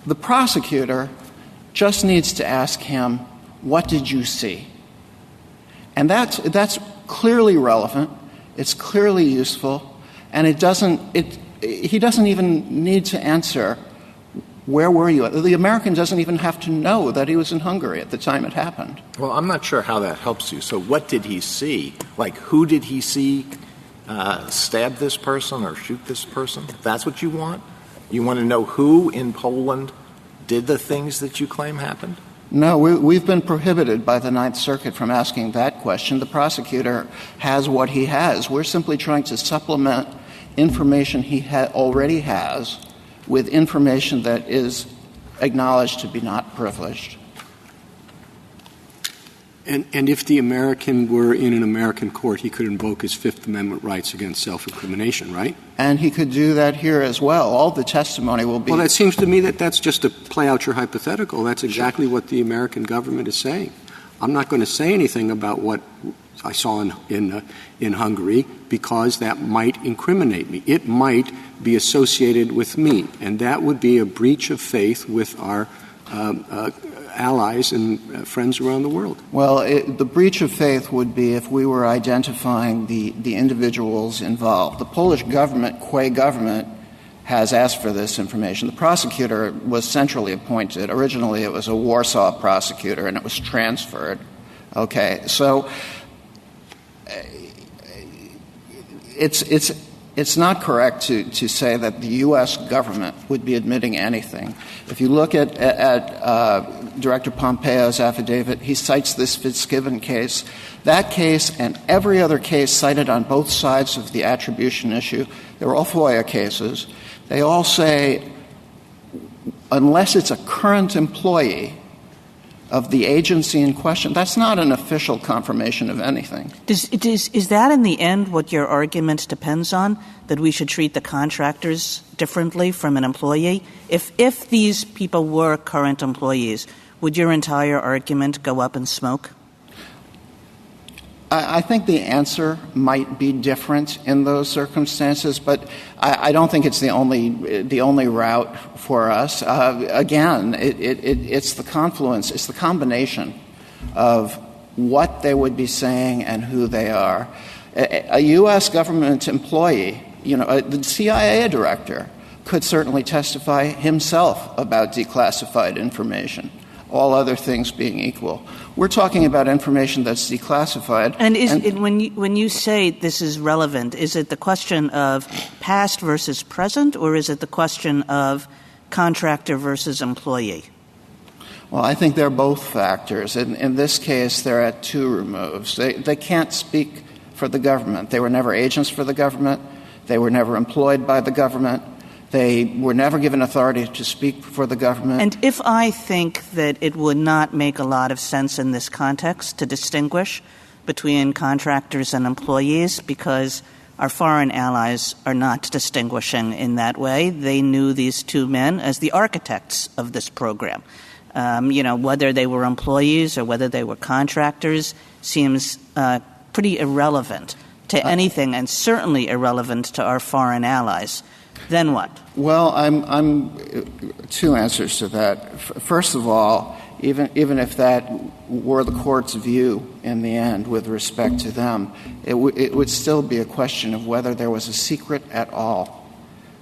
The prosecutor just needs to ask him, "What did you see?" And that's clearly relevant. It's clearly useful, and he doesn't even need to answer, "Where were you?" The American doesn't even have to know that he was in Hungary at the time it happened. Well, I'm not sure how that helps you. So what did he see? Like, who did he see stab this person or shoot this person? That's what you want? You want to know who in Poland did the things that you claim happened? No, we've been prohibited by the Ninth Circuit from asking that question. The prosecutor has what he has. We're simply trying to supplement information he already has with information that is acknowledged to be not privileged. And if the American were in an American court, he could invoke his Fifth Amendment rights against self-incrimination, right? And he could do that here as well. All the testimony will be... Well, that seems to me that's just to play out your hypothetical. That's exactly what the American government is saying. I'm not going to say anything about what I saw in Hungary because that might incriminate me. It might be associated with me, and that would be a breach of faith with our allies and friends around the world. Well, the breach of faith would be if we were identifying the individuals involved. The Polish government, qua government, has asked for this information. The prosecutor was centrally appointed. Originally, it was a Warsaw prosecutor, and it was transferred. Okay, so it's not correct to say that the U.S. government would be admitting anything. If you look at Director Pompeo's affidavit, he cites this Fitzgibbon case. That case and every other case cited on both sides of the attribution issue, they were all FOIA cases. They all say, unless it's a current employee of the agency in question, that's not an official confirmation of anything. Is that in the end what your argument depends on, that we should treat the contractors differently from an employee? If these people were current employees, would your entire argument go up in smoke? I think the answer might be different in those circumstances, but I don't think it's the only route for us. Again, it's the confluence, it's the combination of what they would be saying and who they are. A U.S. government employee, the CIA director, could certainly testify himself about declassified information, all other things being equal. We're talking about information that's declassified. And when you say this is relevant, is it the question of past versus present, or is it the question of contractor versus employee? Well, I think they're both factors. In this case, they're at two removes. They can't speak for the government. They were never agents for the government. They were never employed by the government. They were never given authority to speak for the government. And if I think that it would not make a lot of sense in this context to distinguish between contractors and employees because Our foreign allies are not distinguishing in that way. They knew these two men as the architects of this program. Whether they were employees or whether they were contractors seems pretty irrelevant to anything, and certainly irrelevant to our foreign allies. Then what? Well, I'm two answers to that. First of all, even if that were the court's view in the end with respect to them, it would still be a question of whether there was a secret at all.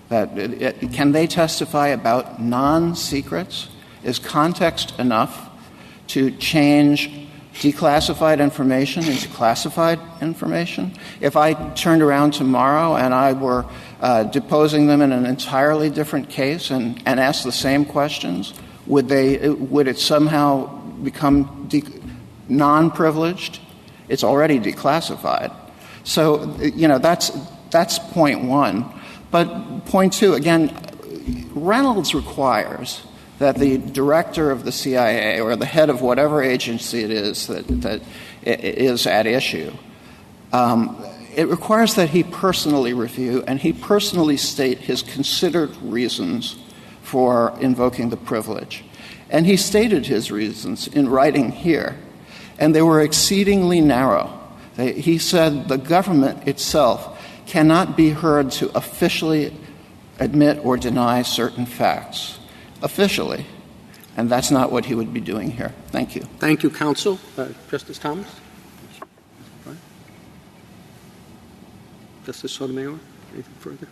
Can they testify about non-secrets? Is context enough to change declassified information into classified information? If I turned around tomorrow and I were deposing them in an entirely different case and asked the same questions, would it somehow become non-privileged? It's already declassified. So, that's point one. But point two, again, Reynolds requires that the director of the CIA or the head of whatever agency it is that is at issue, it requires that he personally review and he personally state his considered reasons for invoking the privilege. And he stated his reasons in writing here, and they were exceedingly narrow. He said the government itself cannot be heard to officially admit or deny certain facts. Officially. And that's not what he would be doing here. Thank you. Thank you, counsel. Justice Thomas? Justice Sotomayor? Anything further?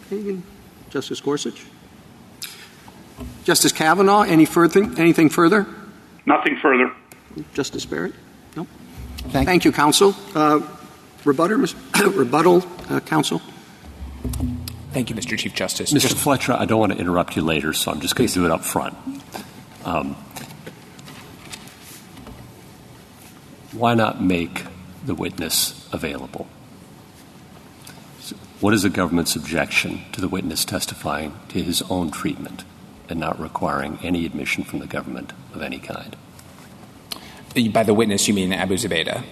Okay. Justice Gorsuch? Justice Kavanaugh, anything further? Nothing further. Justice Barrett? No? Thank you, counsel. Rebuttal, counsel? Thank you, Mr. Chief Justice. Mr. Fletcher, I don't want to interrupt you later, so I'm just going to do it up front. Why not make the witness available? What is the government's objection to the witness testifying to his own treatment and not requiring any admission from the government of any kind? By the witness, you mean Abu Zubaydah?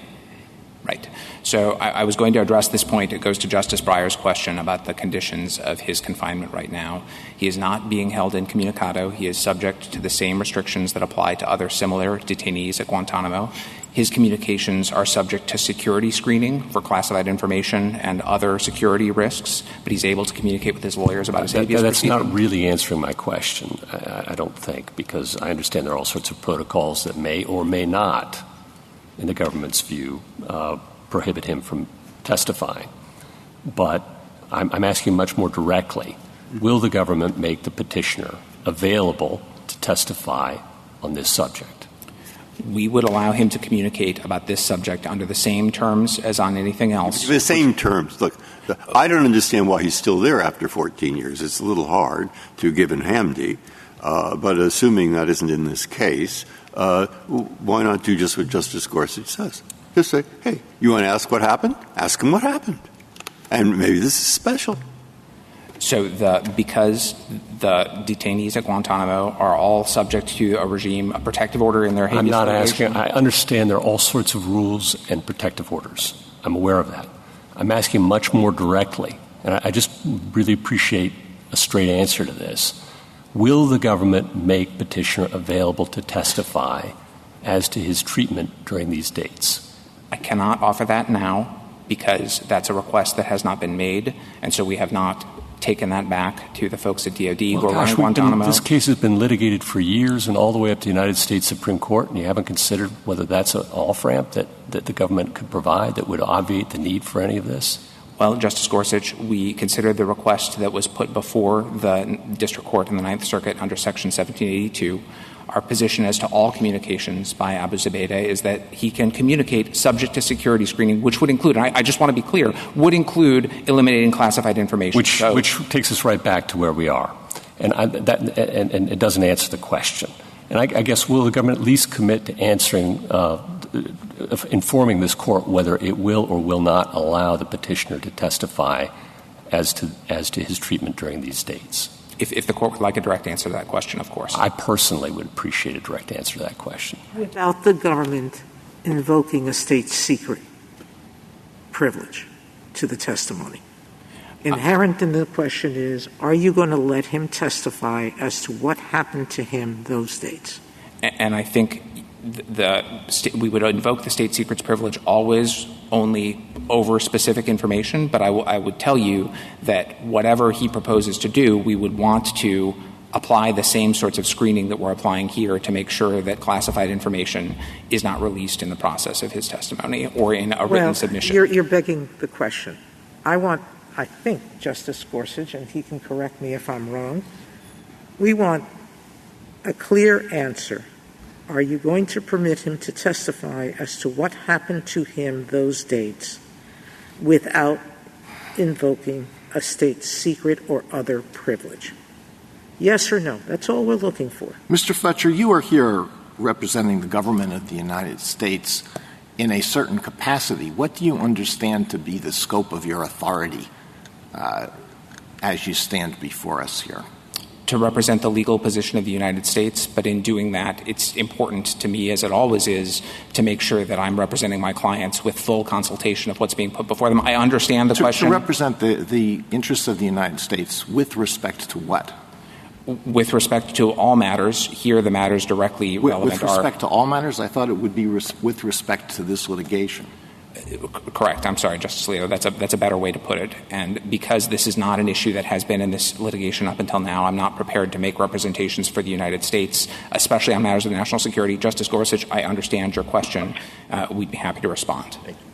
Right. So I was going to address this point. It goes to Justice Breyer's question about the conditions of his confinement right now. He is not being held incommunicado. He is subject to the same restrictions that apply to other similar detainees at Guantanamo. His communications are subject to security screening for classified information and other security risks, but he's able to communicate with his lawyers about his habeas That's proceeding. not really answering my question, I don't think, because I understand there are all sorts of protocols that may or may not, in the government's view, prohibit him from testifying. But I'm asking much more directly. Will the government make the petitioner available to testify on this subject? We would allow him to communicate about this subject under the same terms as on anything else. The same terms. Look, I don't understand why he's still there after 14 years. It's a little hard to give in Hamdi, but assuming that isn't in this case, why not do just what Justice Gorsuch says? Just say, hey, you want to ask what happened? Ask him what happened. And maybe this is special. So because the detainees at Guantanamo are all subject to a regime, a protective order in their habeas I'm not litigation. asking. I understand there are all sorts of rules and protective orders. I'm aware of that. I'm asking much more directly, and I just really appreciate a straight answer to this. Will the government make petitioner available to testify as to his treatment during these dates? I cannot offer that now because that's a request that has not been made, and so we have not taken that back to the folks at DOD who are running Guantanamo. This case has been litigated for years and all the way up to the United States Supreme Court, and you haven't considered whether that's an off-ramp that the government could provide that would obviate the need for any of this? Well, Justice Gorsuch, we considered the request that was put before the district court in the Ninth Circuit under Section 1782. Our position as to all communications by Abu Zubaydah is that he can communicate subject to security screening, which would include, and I just want to be clear, would include eliminating classified information. Which takes us right back to where we are. And it doesn't answer the question. And I guess will the government at least commit to answering, informing this court whether it will or will not allow the petitioner to testify as to his treatment during these dates? If the court would like a direct answer to that question, of course. I personally would appreciate a direct answer to that question. Without the government invoking a state secret privilege, to the testimony. Inherent in the question is, are you going to let him testify as to what happened to him those dates? And I think we would invoke the state secrets privilege always only over specific information, but I would tell you that whatever he proposes to do, we would want to apply the same sorts of screening that we're applying here to make sure that classified information is not released in the process of his testimony or in a written submission. You're begging the question. I think, Justice Gorsuch, and he can correct me if I'm wrong, we want a clear answer. Are you going to permit him to testify as to what happened to him those dates without invoking a state secret or other privilege? Yes or no? That's all we're looking for. Mr. Fletcher, you are here representing the government of the United States in a certain capacity. What do you understand to be the scope of your authority as you stand before us here? To represent the legal position of the United States, but in doing that, it's important to me, as it always is, to make sure that I'm representing my clients with full consultation of what's being put before them. I understand the question. To represent the interests of the United States with respect to what? With respect to all matters. Here, the matters directly relevant are... With respect to all matters? I thought it would be with respect to this litigation. Correct. I'm sorry, Justice Alito. That's a better way to put it. And because this is not an issue that has been in this litigation up until now, I'm not prepared to make representations for the United States, especially on matters of national security. Justice Gorsuch, I understand your question. We'd be happy to respond. Thank you.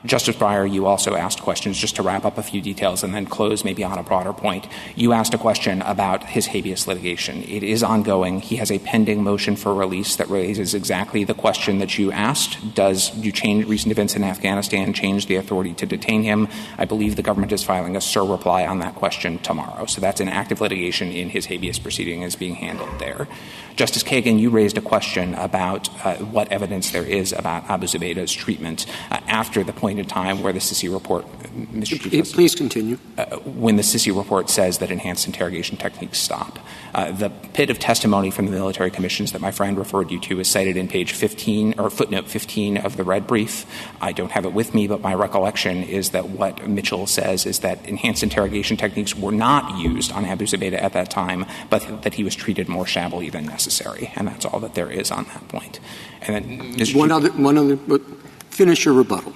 Justice Breyer, you also asked questions, just to wrap up a few details and then close maybe on a broader point. You asked a question about his habeas litigation. It is ongoing. He has a pending motion for release that raises exactly the question that you asked. Does you change recent events in Afghanistan change the authority to detain him? I believe the government is filing a SIR reply on that question tomorrow. So that's an active litigation in his habeas proceeding is being handled there. Justice Kagan, you raised a question about what evidence there is about Abu Zubaydah's treatment after the point in time where the Sisi report, Mr. Chief Justice, please continue. When the Sisi report says that enhanced interrogation techniques stop. The bit of testimony from the military commissions that my friend referred you to is cited in page 15 or footnote 15 of the red brief. I don't have it with me, but my recollection is that what Mitchell says is that enhanced interrogation techniques were not used on Abu Zubaydah at that time, but that he was treated more shabbily than necessary. And that's all that there is on that point. And then Mr. Finish your rebuttal.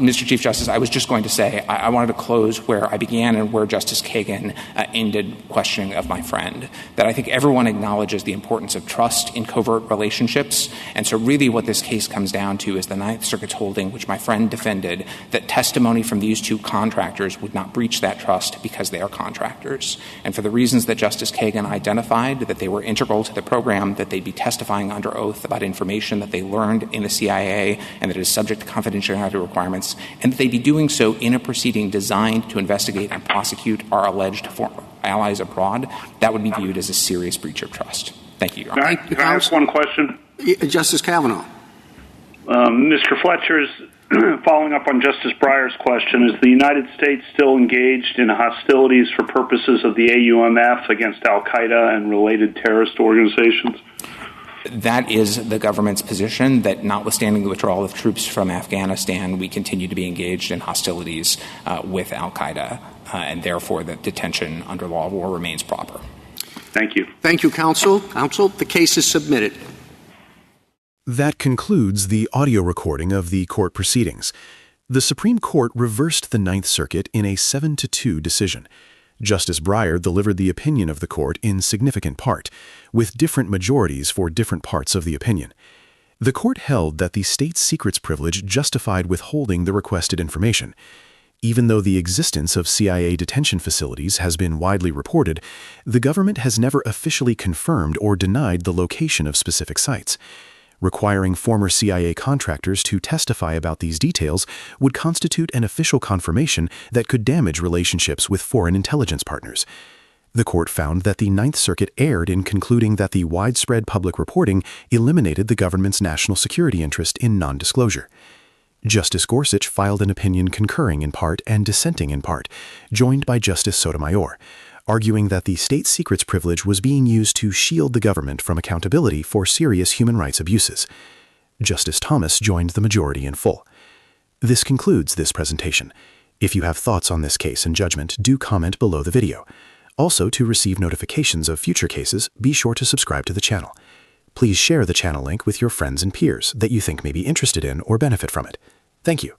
Mr. Chief Justice, I was just going to say I wanted to close where I began and where Justice Kagan ended questioning of my friend, that I think everyone acknowledges the importance of trust in covert relationships. And so really what this case comes down to is the Ninth Circuit's holding, which my friend defended, that testimony from these two contractors would not breach that trust because they are contractors. And for the reasons that Justice Kagan identified, that they were integral to the program, that they'd be testifying under oath about information that they learned in the CIA and that is subject to confidentiality requirements, and that they be doing so in a proceeding designed to investigate and prosecute our alleged former allies abroad, that would be viewed as a serious breach of trust. Thank you, Your Honor. Can I ask one question? Justice Kavanaugh. Mr. Fletcher's following up on Justice Breyer's question, is the United States still engaged in hostilities for purposes of the AUMF against al-Qaeda and related terrorist organizations? That is the government's position, that notwithstanding the withdrawal of troops from Afghanistan, we continue to be engaged in hostilities with al-Qaeda, and therefore that detention under law of war remains proper. Thank you. Thank you, counsel. Counsel, the case is submitted. That concludes the audio recording of the court proceedings. The Supreme Court reversed the Ninth Circuit in a 7-2 decision. Justice Breyer delivered the opinion of the court in significant part, with different majorities for different parts of the opinion. The court held that the state secrets privilege justified withholding the requested information. Even though the existence of CIA detention facilities has been widely reported, the government has never officially confirmed or denied the location of specific sites. Requiring former CIA contractors to testify about these details would constitute an official confirmation that could damage relationships with foreign intelligence partners. The court found that the Ninth Circuit erred in concluding that the widespread public reporting eliminated the government's national security interest in non-disclosure. Justice Gorsuch filed an opinion concurring in part and dissenting in part, joined by Justice Sotomayor, arguing that the state secrets privilege was being used to shield the government from accountability for serious human rights abuses. Justice Thomas joined the majority in full. This concludes this presentation. If you have thoughts on this case and judgment, do comment below the video. Also, to receive notifications of future cases, be sure to subscribe to the channel. Please share the channel link with your friends and peers that you think may be interested in or benefit from it. Thank you.